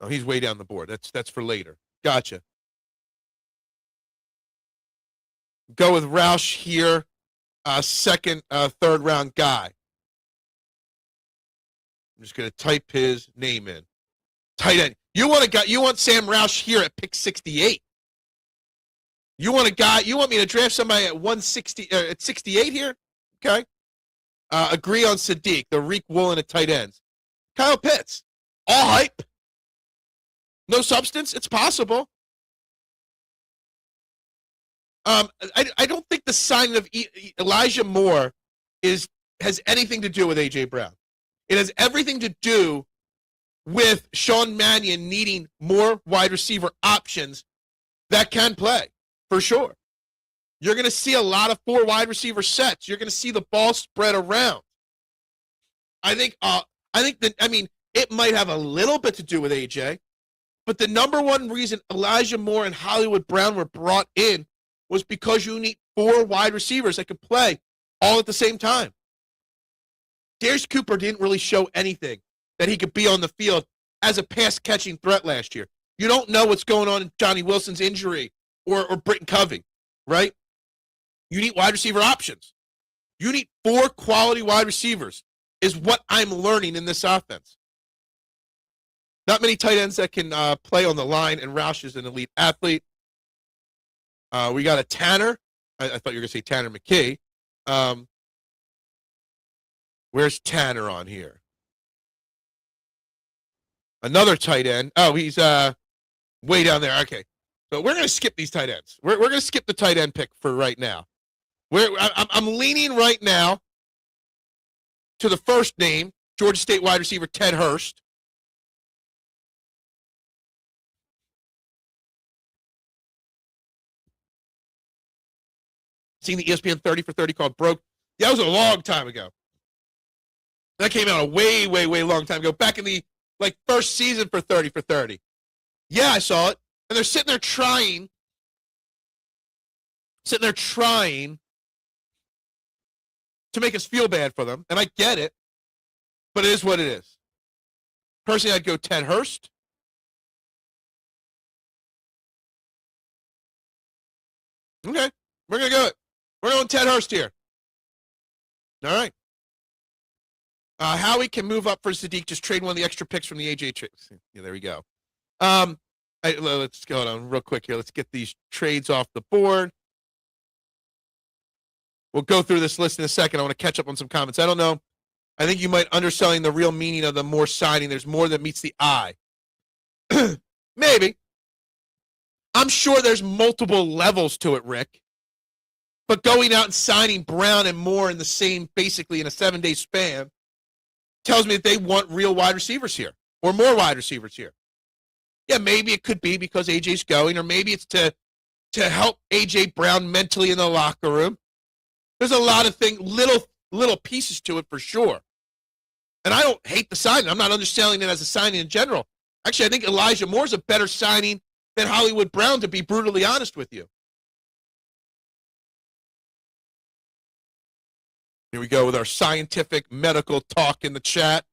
Oh, he's way down the board. That's for later. Gotcha. Go with Roush here, second, third round guy. I'm just going to type his name in. Tight end. You want Sam Roush here at pick 68. You want me to draft somebody at 160 at 68 here? Okay. Agree on Sadiq, the Reek Woolen at tight ends. Kyle Pitts. All hype. No substance. It's possible. I don't think the signing of Elijah Moore has anything to do with A.J. Brown. It has everything to do with Sean Mannion needing more wide receiver options that can play, for sure. You're going to see a lot of 4 wide receiver sets. You're going to see the ball spread around. I think it might have a little bit to do with A.J., but the number one reason Elijah Moore and Hollywood Brown were brought in was because you need 4 wide receivers that can play all at the same time. Darius Cooper didn't really show anything that he could be on the field as a pass-catching threat last year. You don't know what's going on in Johnny Wilson's injury or Britton Covey, right? You need wide receiver options. You need 4 quality wide receivers is what I'm learning in this offense. Not many tight ends that can play on the line, and Roush is an elite athlete. We got a Tanner. I thought you were going to say Tanner McKee. Where's Tanner on here? Another tight end. Oh, he's way down there. Okay. So we're going to skip these tight ends. We're going to skip the tight end pick for right now. I'm leaning right now to the first name, Georgia State wide receiver Ted Hurst. Seeing the ESPN 30 for 30 called broke. Yeah, that was a long time ago. That came out a way, way, way long time ago. Back in the first season for 30 for 30. Yeah, I saw it. And they're sitting there trying to make us feel bad for them. And I get it. But it is what it is. Personally, I'd go Ted Hurst. Okay. We're going to go it. We're going Ted Hurst here. All right. Howie can move up for Sadiq. Just trade one of the extra picks from the AJ trades. Yeah, there we go. Let's go on real quick here. Let's get these trades off the board. We'll go through this list in a second. I want to catch up on some comments. I don't know. I think you might underselling the real meaning of the more signing. There's more that meets the eye. Maybe. I'm sure there's multiple levels to it, Rick. But going out and signing Brown and Moore in the same, basically in a 7-day span, tells me that they want real wide receivers here or more wide receivers here. Yeah, maybe it could be because AJ's going, or maybe it's to help AJ Brown mentally in the locker room. There's a lot of things, little pieces to it for sure. And I don't hate the signing. I'm not underselling it as a signing in general. Actually, I think Elijah Moore's a better signing than Hollywood Brown, to be brutally honest with you. Here we go with our scientific medical talk in the chat.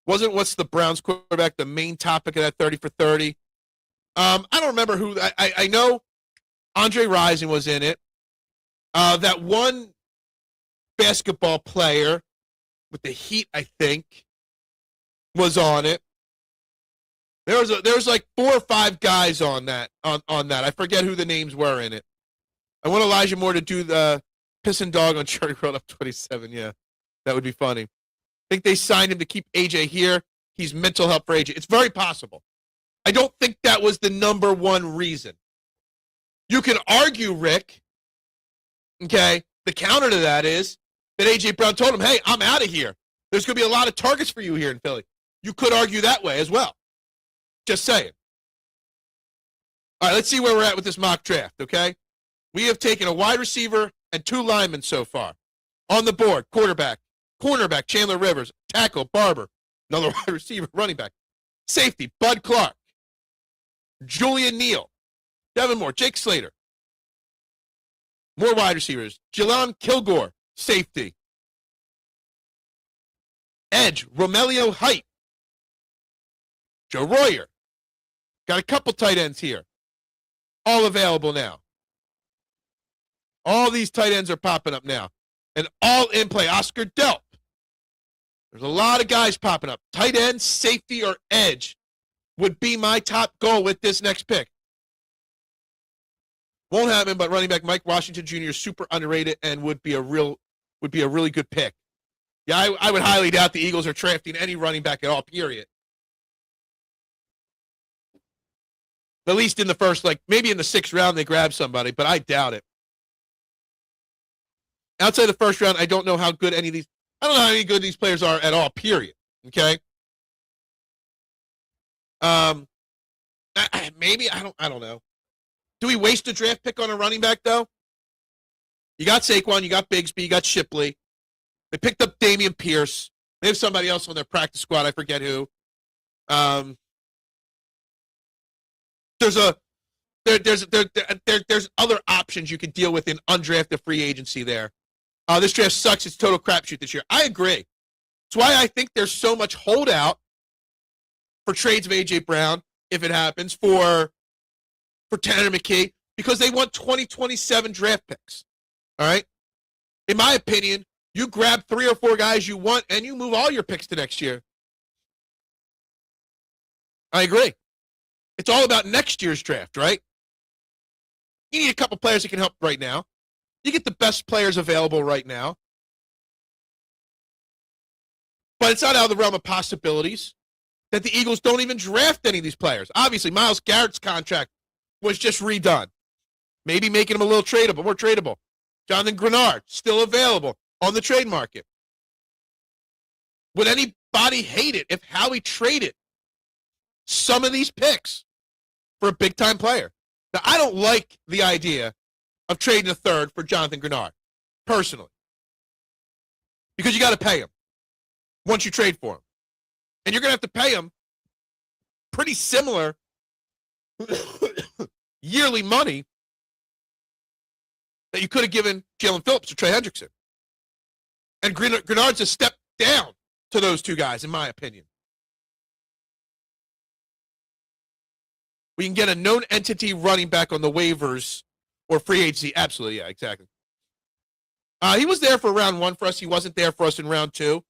Wasn't what's the Browns quarterback the main topic of that 30 for 30? I don't remember who. I know Andre Rison was in it. That one basketball player with the Heat, I think, was on it. There was like 4 or 5 guys on that. On that, I forget who the names were in it. I want Elijah Moore to do the piss and dog on Charlie Roll up 27. Yeah, that would be funny. I think they signed him to keep AJ here. He's mental help for AJ. It's very possible. I don't think that was the number one reason. You can argue, Rick, okay, the counter to that is that AJ Brown told him, hey, I'm out of here. There's going to be a lot of targets for you here in Philly. You could argue that way as well. Just saying. All right, let's see where we're at with this mock draft, okay? We have taken a wide receiver and 2 linemen so far. On the board, cornerback, Chandler Rivers, tackle, Barber, another wide receiver, running back, safety, Bud Clark, Julian Neal, Devin Moore, Jake Slater. More wide receivers. Jalen Kilgore, safety. Edge, Romelio Height. Joe Royer. Got a couple tight ends here. All available now. All these tight ends are popping up now. And all in play. Oscar Delp. There's a lot of guys popping up. Tight end, safety, or edge would be my top goal with this next pick. Won't happen, but running back Mike Washington Jr. is super underrated and would be a really good pick. Yeah, I would highly doubt the Eagles are drafting any running back at all, period. At least in the first, maybe in the 6th round they grab somebody, but I doubt it. Outside the first round, I don't know how good any of these, I don't know how any good these players are at all, period. Okay? Maybe, I don't know. Do we waste a draft pick on a running back, though? You got Saquon, you got Bigsby, you got Shipley. They picked up Dameon Pierce. They have somebody else on their practice squad. I forget who. There's other options you can deal with in undrafted free agency there. This draft sucks. It's total crapshoot this year. I agree. That's why I think there's so much holdout for trades of A.J. Brown, if it happens, for Tanner McKee, because they want 2027 draft picks. All right? In my opinion, you grab 3 or 4 guys you want, and you move all your picks to next year. I agree. It's all about next year's draft, right? You need a couple players that can help right now. You get the best players available right now. But it's not out of the realm of possibilities that the Eagles don't even draft any of these players. Obviously, Myles Garrett's contract was just redone. Maybe making him a little tradable, more tradable. Jonathan Grenard, still available on the trade market. Would anybody hate it if Howie traded some of these picks for a big-time player? Now, I don't like the idea of trading a third for Jonathan Grenard, personally. Because you got to pay him once you trade for him. And you're going to have to pay him pretty similar yearly money that you could have given Jalen Phillips or Trey Hendrickson. And Grenard's a step down to those two guys, in my opinion. We can get a known entity running back on the waivers or free agency. Absolutely, yeah, exactly. He was there for round 1 for us. He wasn't there for us in round 2.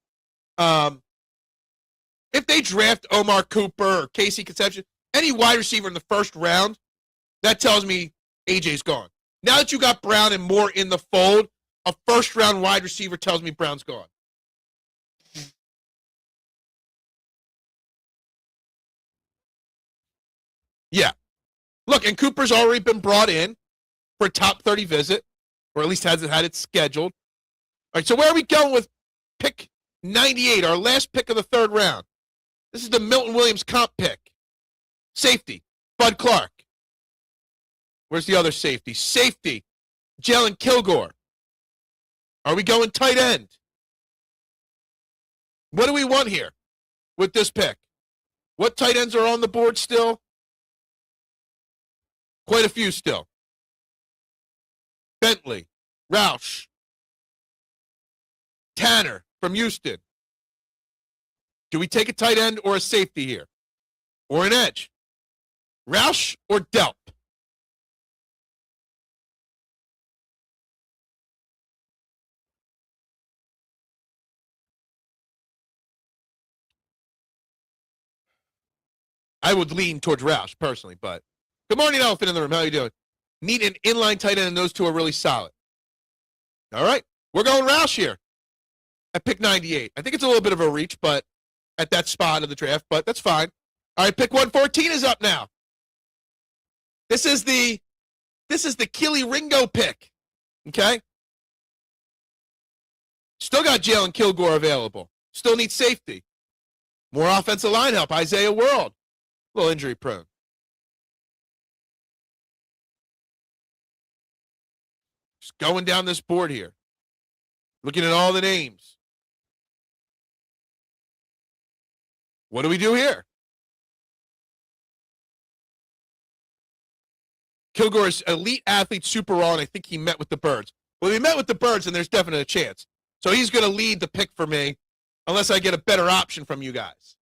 If they draft Omar Cooper or Casey Conception, any wide receiver in the first round, that tells me AJ's gone. Now that you got Brown and Moore in the fold, a first-round wide receiver tells me Brown's gone. Yeah. Look, and Cooper's already been brought in for a top 30 visit, or at least hasn't had it scheduled. All right, so where are we going with pick 98, our last pick of the 3rd round? This is the Milton Williams comp pick. Safety, Bud Clark. Where's the other safety? Safety, Jalen Kilgore. Are we going tight end? What do we want here with this pick? What tight ends are on the board still? Quite a few still. Bentley, Roush, Tanner from Houston. Do we take a tight end or a safety here? Or an edge? Roush or Delp? I would lean towards Roush personally, but good morning, Elephant in the Room. How you doing? Need an inline tight end, and those two are really solid. All right, we're going Roush here at pick 98. I think it's a little bit of a reach, but at that spot of the draft, but that's fine. All right, pick 114 is up now. This is the Keely Ringo pick. Okay? Still got Jalen Kilgore available. Still needs safety. More offensive line help. Isaiah World. A little injury prone. Just going down this board here. Looking at all the names. What do we do here? Kilgore is elite athlete, super raw, and I think he met with the Birds. Well, if he met with the Birds, then there's definitely a chance. So he's going to lead the pick for me unless I get a better option from you guys.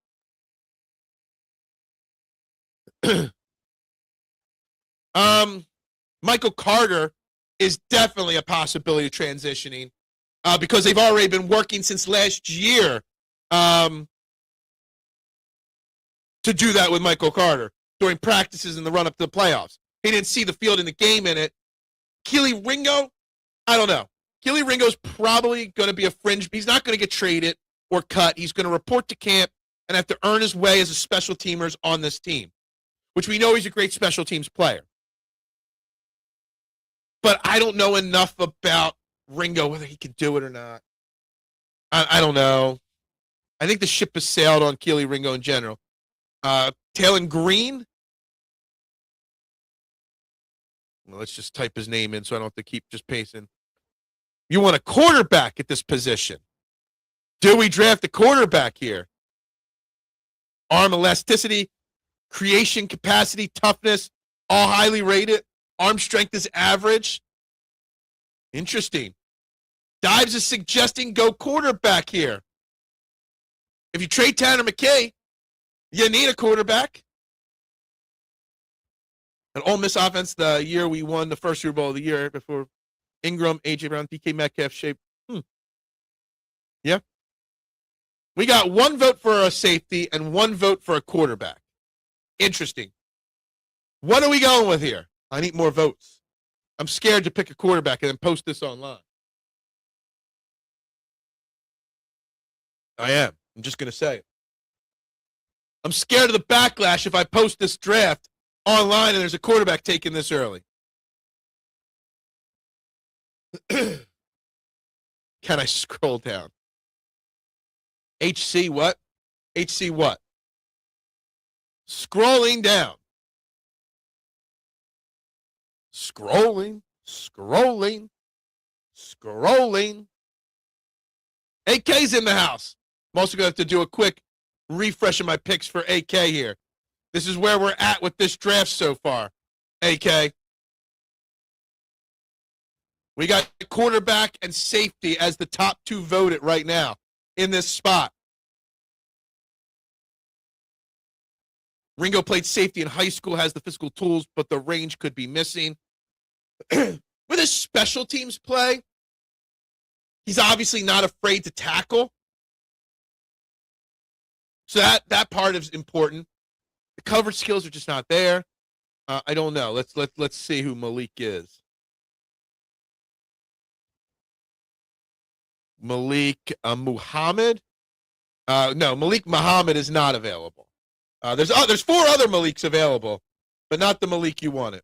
Michael Carter is definitely a possibility of transitioning because they've already been working since last year to do that with Michael Carter during practices in the run-up to the playoffs. He didn't see the field in the game in it. Keely Ringo, I don't know. Keely Ringo's probably going to be a fringe. He's not going to get traded or cut. He's going to report to camp and have to earn his way as a special teamer on this team, which we know he's a great special teams player. But I don't know enough about Ringo, whether he can do it or not. I don't know. I think the ship has sailed on Keely Ringo in general. Talon Green. Well, let's just type his name in so I don't have to keep just pacing. You want a quarterback at this position. Do we draft a quarterback here? Arm elasticity, creation capacity, toughness, all highly rated. Arm strength is average. Interesting. Dives is suggesting go quarterback here. If you trade Tanner McKay, you need a quarterback. An Ole Miss offense the year we won the first Super Bowl of the year before Ingram, A.J. Brown, DK Metcalf shape. Yeah. We got one vote for a safety and one vote for a quarterback. Interesting. What are we going with here? I need more votes. I'm scared to pick a quarterback and then post this online. I am. I'm just going to say it. I'm scared of the backlash if I post this draft online and there's a quarterback taken this early. Can I scroll down? HC what? HC what? Scrolling down. Scrolling. AK's in the house. I'm also going to have to do a quick refresh of my picks for AK here. This is where we're at with this draft so far, AK. We got quarterback and safety as the top two voted right now in this spot. Ringo played safety in high school, has the physical tools, but the range could be missing. With his special teams play, he's obviously not afraid to tackle. So that part is important. The coverage skills are just not there. I don't know. Let's see who Malik is. Malik Muhammad. No, Malik Muhammad is not available. There's four other Maliks available, but not the Malik you wanted.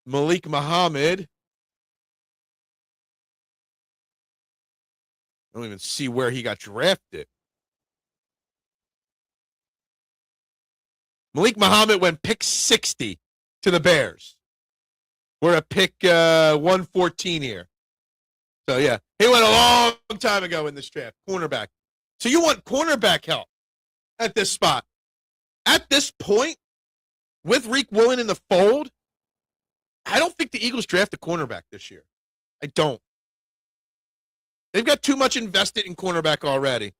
Malik Muhammad. I don't even see where he got drafted. Malik Muhammad went pick 60 to the Bears. We're at pick 114 here. So, yeah, he went a long time ago in this draft, cornerback. So you want cornerback help at this spot. At this point, with Reek Woolen in the fold, I don't think the Eagles draft a cornerback this year. I don't. They've got too much invested in cornerback already.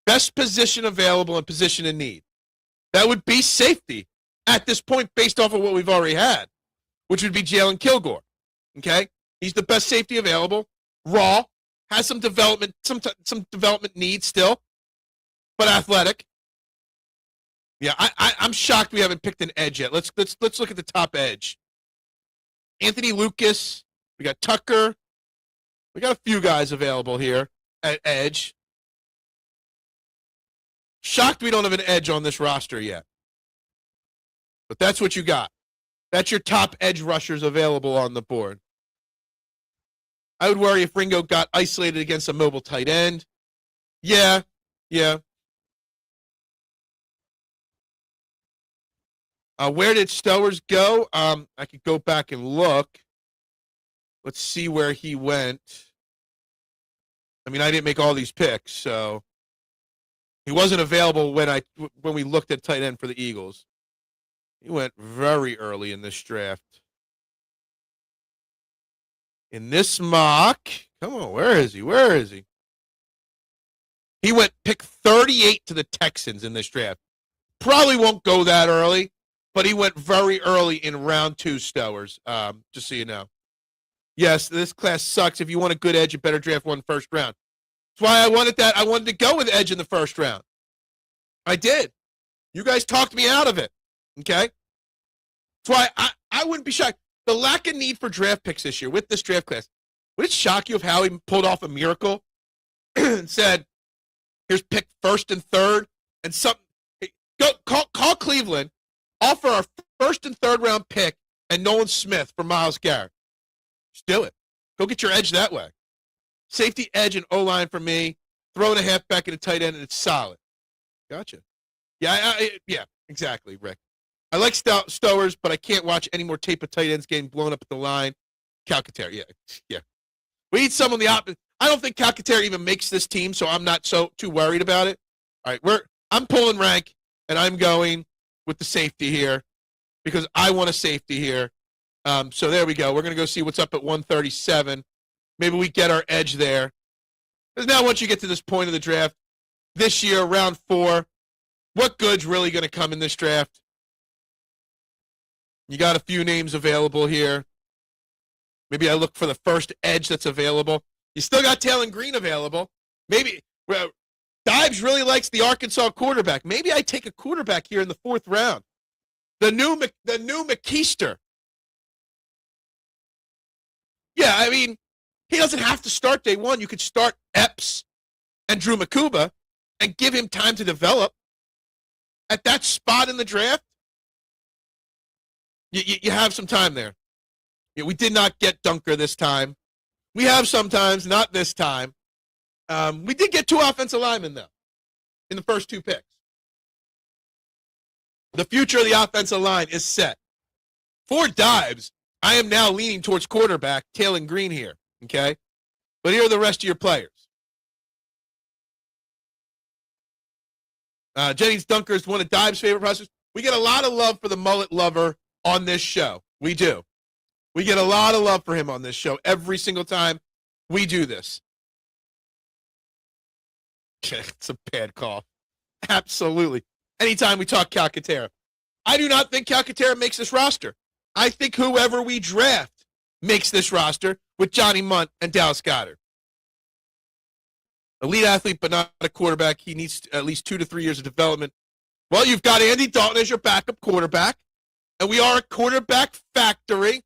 Best position available and position in need. That would be safety at this point based off of what we've already had, which would be Jalen Kilgore. Okay? He's the best safety available. Raw. Has some development, some development needs still, but athletic. Yeah, I'm shocked we haven't picked an edge yet. Let's look at the top edge. Anthony Lucas. We got Tucker. We got a few guys available here at edge. Shocked we don't have an edge on this roster yet. But that's what you got. That's your top edge rushers available on the board. I would worry if Ringo got isolated against a mobile tight end. Yeah. Where did Stowers go? I could go back and look. Let's see where he went. I mean, I didn't make all these picks, so He wasn't available when we looked at tight end for the Eagles. He went very early in this draft. In this mock, come on, where is he? Where is he? He went pick 38 to the Texans in this draft. Probably won't go that early, but he went very early in round 2, Stowers, just so you know. Yes, this class sucks. If you want a good edge, you better draft one first round. That's why I wanted that. I wanted to go with edge in the first round. I did. You guys talked me out of it. Okay? That's why I wouldn't be shocked. The lack of need for draft picks this year with this draft class, would it shock you if Howie pulled off a miracle and said, here's pick first and third, and call Cleveland, offer our first and third round pick and Nolan Smith for Myles Garrett. Just do it. Go get your edge that way. Safety, edge, and O-line for me. Throwing a halfback and a tight end, and it's solid. Gotcha. Yeah, yeah, exactly, Rick. I like Stowers, but I can't watch any more tape of tight ends getting blown up at the line. Calcaterra, yeah. We need someone the opposite. I don't think Calcaterra even makes this team, so I'm not too worried about it. All right, I'm pulling rank, and I'm going with the safety here because I want a safety here. So there we go. We're going to go see what's up at 137. Maybe we get our edge there. Because now once you get to this point of the draft, this year, round 4, what good's really going to come in this draft? You got a few names available here. Maybe I look for the first edge that's available. You still got Taylor Green available. Maybe Dives really likes the Arkansas quarterback. Maybe I take a quarterback here in the 4th round. The new McKeister. Yeah, I mean, he doesn't have to start day 1. You could start Epps and Drew Makuba and give him time to develop. At that spot in the draft, you have some time there. Yeah, we did not get Dunker this time. We have sometimes, not this time. We did get 2 offensive linemen, though, in the first 2 picks. The future of the offensive line is set. For Dives, I am now leaning towards quarterback, Taylor Green here, okay? But here are the rest of your players. Jennings Dunker is one of Dives' favorite prospects. We get a lot of love for the mullet lover on this show. We do. We get a lot of love for him on this show every single time we do this. It's a bad call. Absolutely. Anytime we talk Calcaterra. I do not think Calcaterra makes this roster. I think whoever we draft makes this roster with Johnny Munt and Dallas Goedert. Elite athlete, but not a quarterback. He needs at least 2 to 3 years of development. Well, you've got Andy Dalton as your backup quarterback, and we are a quarterback factory.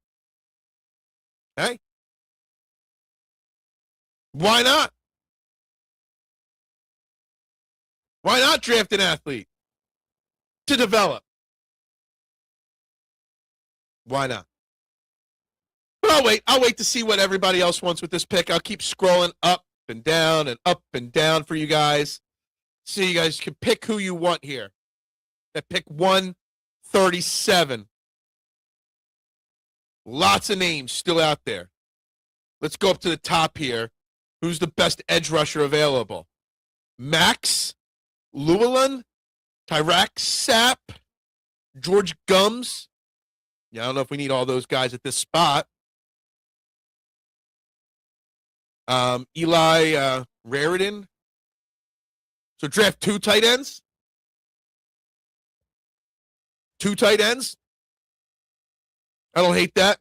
Hey, why not? Why not draft an athlete to develop? Why not? But I'll wait to see what everybody else wants with this pick. I'll keep scrolling up and down for you guys. So you guys can pick who you want here. At pick 137. Lots of names still out there. Let's go up to the top here. Who's the best edge rusher available? Max, Llewellyn, Tyrese Sapp, George Gums. Yeah, I don't know if we need all those guys at this spot. Eli Raritan. So draft 2 tight ends. 2 tight ends. I don't hate that.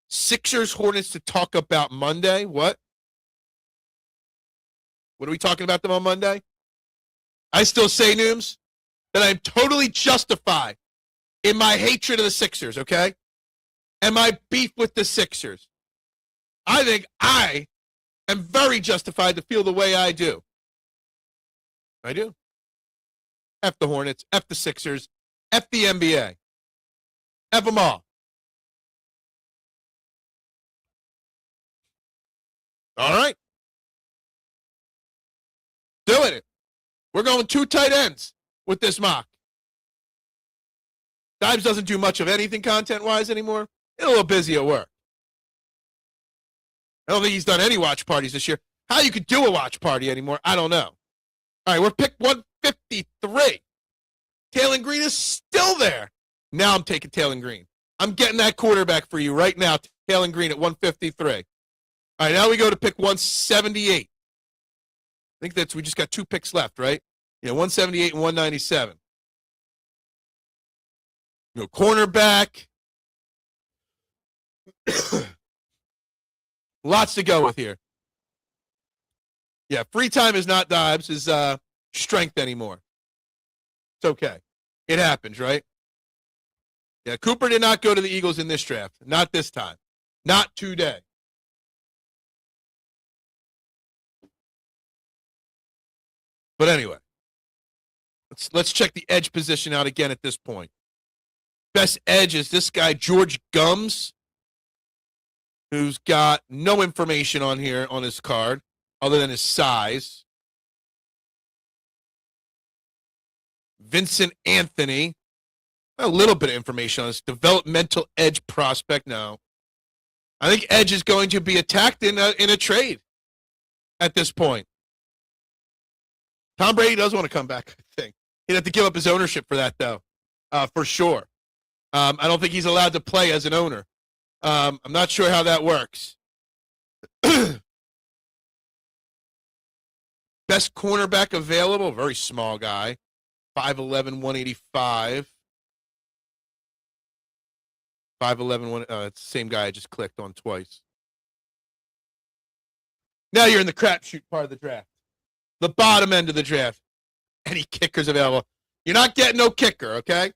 Sixers Hornets to talk about Monday. What? What are we talking about them on Monday? I still say, Nooms, that I'm totally justified in my hatred of the Sixers, okay? And my beef with the Sixers. I think I am very justified to feel the way I do. I do. F the Hornets, F the Sixers, F the NBA. F them all. All right. Doing it. We're going 2 tight ends with this mock. Dives doesn't do much of anything content-wise anymore. He's a little busy at work. I don't think he's done any watch parties this year. How you could do a watch party anymore, I don't know. All right, we're pick 153. Taylor Green is still there. Now I'm taking Taylor Green. I'm getting that quarterback for you right now, Taylor Green at 153. All right, now we go to pick 178. I think we just got 2 picks left, right? Yeah, 178 and 197. Cornerback. Lots to go with here. Yeah, free time is not Dobbs' strength anymore. It's okay. It happens, right? Yeah, Cooper did not go to the Eagles in this draft. Not this time. Not today. But anyway, let's check the edge position out again at this point. Best edge is this guy, George Gums, who's got no information on here on his card other than his size. Vincent Anthony, a little bit of information on this developmental edge prospect. No, I think edge is going to be attacked in a trade at this point. Tom Brady does want to come back, I think. He'd have to give up his ownership for that, though, for sure. I don't think he's allowed to play as an owner. I'm not sure how that works. Best cornerback available, very small guy, 5'11", 185. 5'11", it's the same guy I just clicked on twice. Now you're in the crapshoot part of the draft. The bottom end of the draft. Any kickers available. You're not getting no kicker, okay?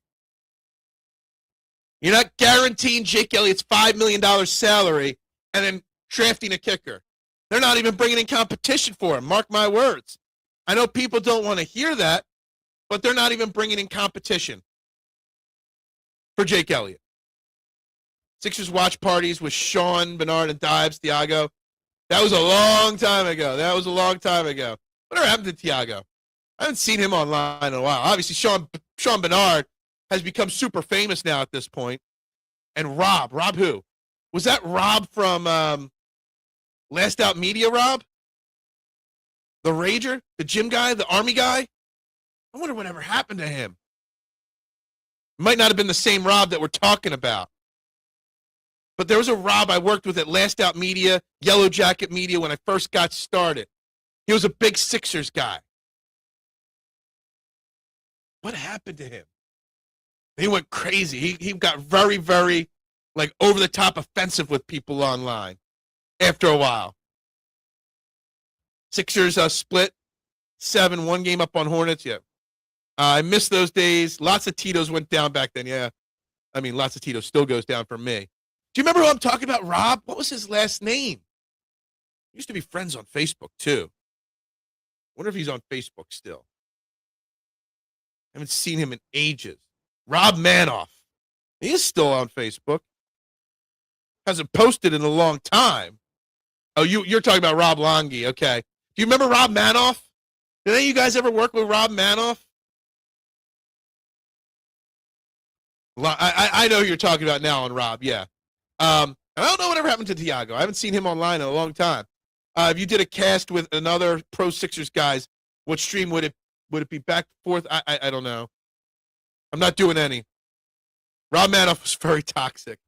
You're not guaranteeing Jake Elliott's $5 million salary and then drafting a kicker. They're not even bringing in competition for him. Mark my words. I know people don't want to hear that, but they're not even bringing in competition for Jake Elliott. Sixers watch parties with Sean, Bernard, and Dives, Thiago. That was a long time ago. Whatever happened to Thiago? I haven't seen him online in a while. Obviously, Sean Bernard has become super famous now at this point. And Rob who? Was that Rob from Last Out Media, Rob? The Rager? The gym guy? The Army guy? I wonder whatever happened to him. It might not have been the same Rob that we're talking about. But there was a Rob I worked with at Last Out Media, Yellow Jacket Media, when I first got started. He was a big Sixers guy. What happened to him? He went crazy. He got very, very, over-the-top offensive with people online after a while. Sixers split 7, 1 game up on Hornets. Yeah. I miss those days. Lots of Tito's went down back then, yeah. I mean, lots of Tito's still goes down for me. Do you remember who I'm talking about, Rob? What was his last name? We used to be friends on Facebook, too. Wonder if he's on Facebook still. I haven't seen him in ages. Rob Manoff. He is still on Facebook. Hasn't posted in a long time. Oh, you're talking about Rob Longy. Okay. Do you remember Rob Manoff? Did any of you guys ever work with Rob Manoff? I know who you're talking about now on Rob, yeah. I don't know whatever happened to Thiago. I haven't seen him online in a long time. If you did a cast with another Pro Sixers guys, what stream would it be back and forth? I don't know. I'm not doing any. Rob Manoff was very toxic.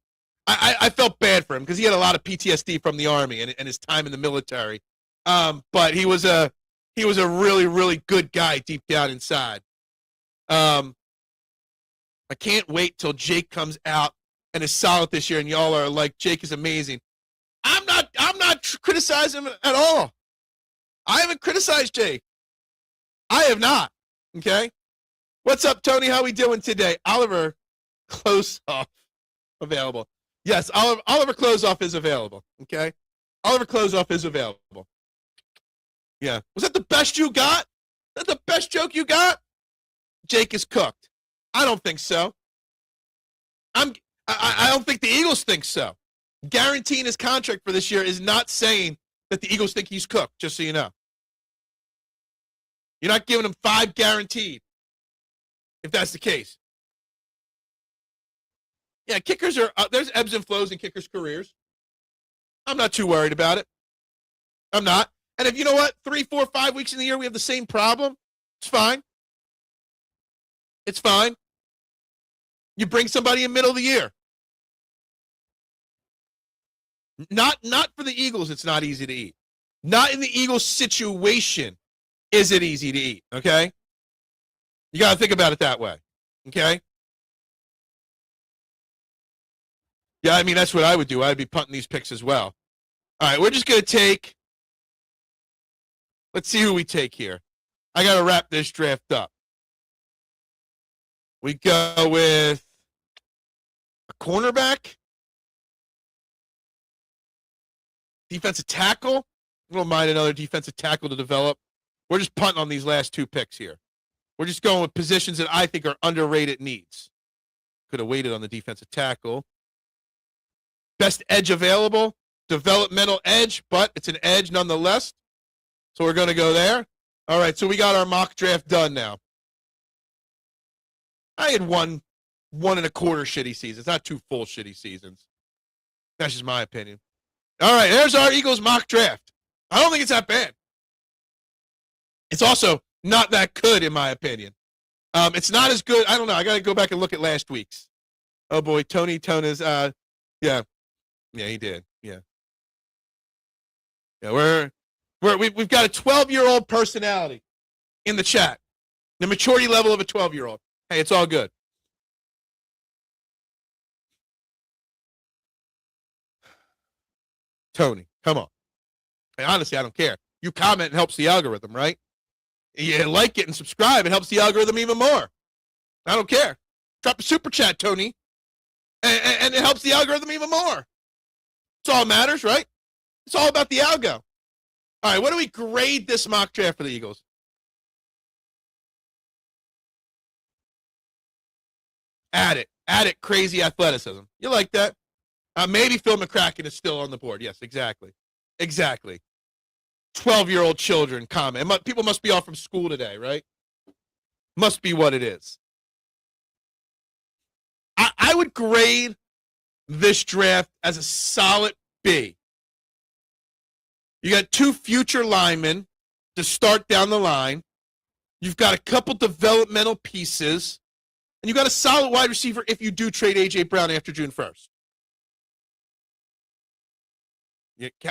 I felt bad for him because he had a lot of PTSD from the Army and his time in the military. But he was a really, really good guy deep down inside. I can't wait till Jake comes out and is solid this year, and y'all are like, Jake is amazing. I'm not criticizing him at all. I haven't criticized Jake. I have not. Okay. What's up, Tony? How we doing today? Oliver Closeoff available. Yes, Oliver Closeoff is available. Okay. Oliver Closeoff is available. Yeah. Was that the best you got? Is that the best joke you got? Jake is cooked. I don't think so. I don't think the Eagles think so. Guaranteeing his contract for this year is not saying that the Eagles think he's cooked, just so you know. You're not giving him 5 guaranteed, if that's the case. Yeah, kickers are, there's ebbs and flows in kickers' careers. I'm not too worried about it. I'm not. And if you know what, 3, 4, 5 weeks in the year we have the same problem, it's fine. It's fine. You bring somebody in middle of the year. Not for the Eagles, it's not easy to eat. Not in the Eagles situation is it easy to eat, okay? You got to think about it that way, okay? Yeah, I mean, that's what I would do. I'd be punting these picks as well. All right, we're just going to take, let's see who we take here. I got to wrap this draft up. We go with a cornerback, defensive tackle. I don't mind another defensive tackle to develop. We're just punting on these last 2 picks here. We're just going with positions that I think are underrated needs. Could have waited on the defensive tackle. Best edge available, developmental edge, but it's an edge nonetheless. So we're going to go there. All right, so we got our mock draft done now. I had one and a quarter shitty seasons, not 2 full shitty seasons. That's just my opinion. All right, there's our Eagles mock draft. I don't think it's that bad. It's also not that good, in my opinion. It's not as good. I don't know. I got to go back and look at last week's. Oh, boy. Tony's, yeah. Yeah, he did. Yeah. Yeah, we've got a 12-year-old personality in the chat. The maturity level of a 12-year-old. Hey, it's all good. Tony, come on. Hey, honestly, I don't care. You comment, it helps the algorithm, right? You like it and subscribe, it helps the algorithm even more. I don't care. Drop a super chat, Tony, and it helps the algorithm even more. It's all that matters, right? It's all about the algo. All right, what do we grade this mock draft for the Eagles? Add it, crazy athleticism. You like that? Maybe Phil McCracken is still on the board. Yes, exactly. 12-year-old children comment. People must be off from school today, right? Must be what it is. I would grade this draft as a solid B. You got 2 future linemen to start down the line. You've got a couple developmental pieces. And you got a solid wide receiver if you do trade A.J. Brown after June 1st.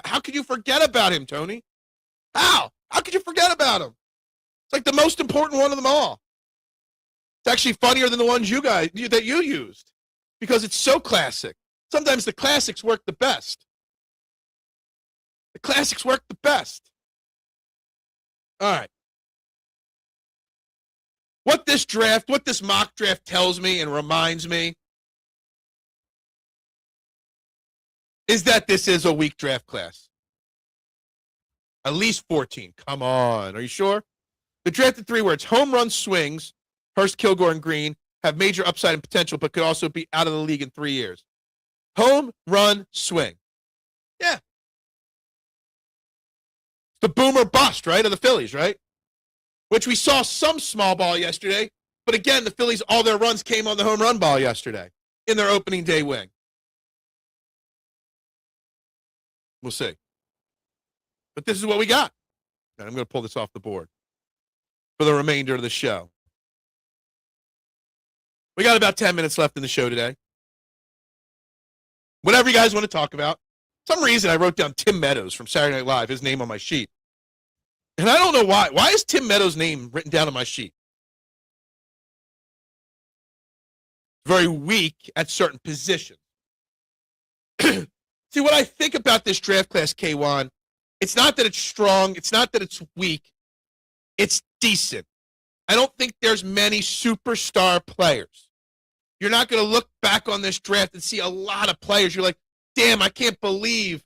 How could you forget about him, Tony? How could you forget about him? It's like the most important one of them all. It's actually funnier than the ones that you used because it's so classic. Sometimes the classics work the best. All right. What this mock draft tells me and reminds me is that this is a weak draft class. At least 14. Come on. Are you sure? The drafted 3 words, home run swings, Hurst, Kilgore, and Green, have major upside and potential, but could also be out of the league in 3 years. Home run swing. Yeah. The boomer bust, right, of the Phillies, right? Which we saw some small ball yesterday. But again, the Phillies, all their runs came on the home run ball yesterday in their opening day wing. We'll see. But this is what we got. And I'm going to pull this off the board for the remainder of the show. We got about 10 minutes left in the show today. Whatever you guys want to talk about. For some reason, I wrote down Tim Meadows from Saturday Night Live, his name on my sheet. And I don't know why. Why is Tim Meadows' name written down on my sheet? Very weak at certain positions. See, what I think about this draft class, K1, it's not that it's strong. It's not that it's weak. It's decent. I don't think there's many superstar players. You're not going to look back on this draft and see a lot of players. You're like, damn, I can't believe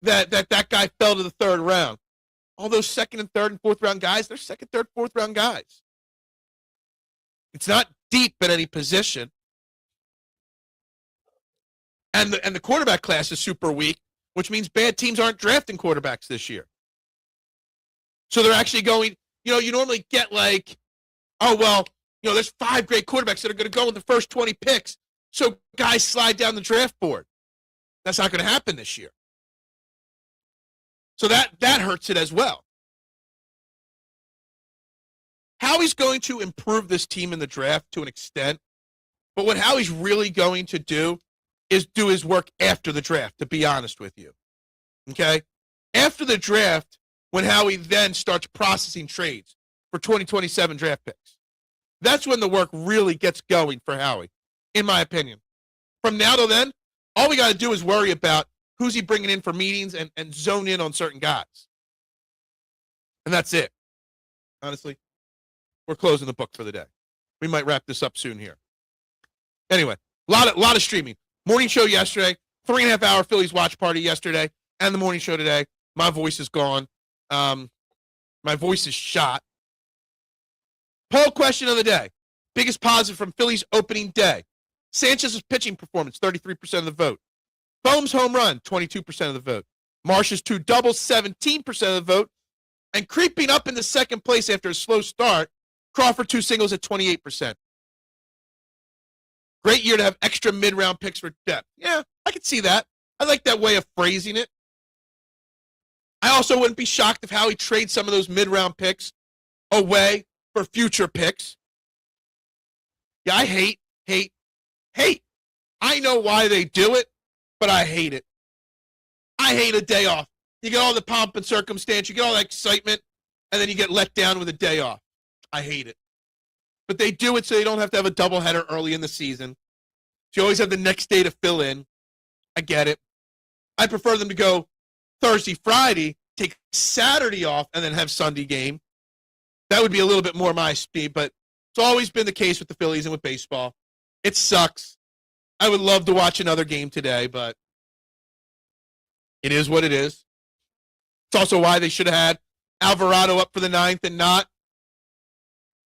that guy fell to the 3rd round. All those 2nd and 3rd and 4th round guys, they're 2nd, 3rd, 4th round guys. It's not deep at any position. And the quarterback class is super weak, which means bad teams aren't drafting quarterbacks this year. So they're actually going, you normally get like, oh, well, there's 5 great quarterbacks that are going to go in the first 20 picks. So guys slide down the draft board. That's not going to happen this year. So that hurts it as well. Howie's going to improve this team in the draft to an extent, but what Howie's really going to do is do his work after the draft, to be honest with you. Okay? After the draft, when Howie then starts processing trades for 2027 draft picks. That's when the work really gets going for Howie, in my opinion. From now till then, all we got to do is worry about who's he bringing in for meetings and zone in on certain guys. And that's it. Honestly, we're closing the book for the day. We might wrap this up soon here. Anyway, a lot of streaming. Morning show yesterday, 3.5 hour Phillies watch party yesterday, and the morning show today. My voice is gone. My voice is shot. Poll question of the day. Biggest positive from Phillies opening day. Sanchez's pitching performance, 33% of the vote. Bohm's home run, 22% of the vote. Marsh's 2 doubles, 17% of the vote. And creeping up into second place after a slow start, Crawford 2 singles at 28%. Great year to have extra mid-round picks for depth. Yeah, I could see that. I like that way of phrasing it. I also wouldn't be shocked if Howie trades some of those mid-round picks away for future picks. Yeah, I hate. I know why they do it, but I hate it. I hate a day off. You get all the pomp and circumstance, you get all that excitement, and then you get let down with a day off. I hate it. But they do it so you don't have to have a doubleheader early in the season. So you always have the next day to fill in. I get it. I prefer them to go Thursday, Friday, take Saturday off, and then have Sunday game. That would be a little bit more my speed, but it's always been the case with the Phillies and with baseball. It sucks. I would love to watch another game today, but it is what it is. It's also why they should have had Alvarado up for the 9th and not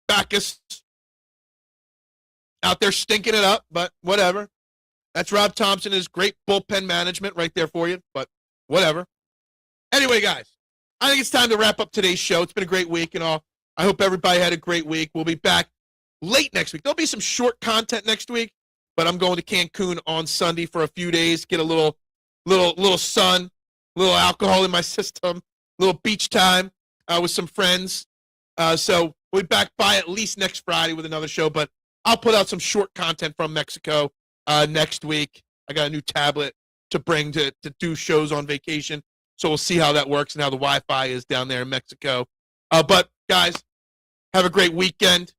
Backus out there stinking it up, but whatever. That's Rob Thomson, his great bullpen management right there for you, but whatever. Anyway, guys, I think it's time to wrap up today's show. It's been a great week and all. I hope everybody had a great week. We'll be back late next week. There'll be some short content next week, but I'm going to Cancun on Sunday for a few days, get a little sun, a little alcohol in my system, a little beach time with some friends. So we'll be back by at least next Friday with another show, but I'll put out some short content from Mexico next week. I got a new tablet to bring to do shows on vacation, so we'll see how that works and how the Wi-Fi is down there in Mexico. But, guys, have a great weekend.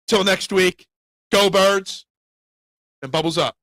Till next week, go Birds, and bubbles up.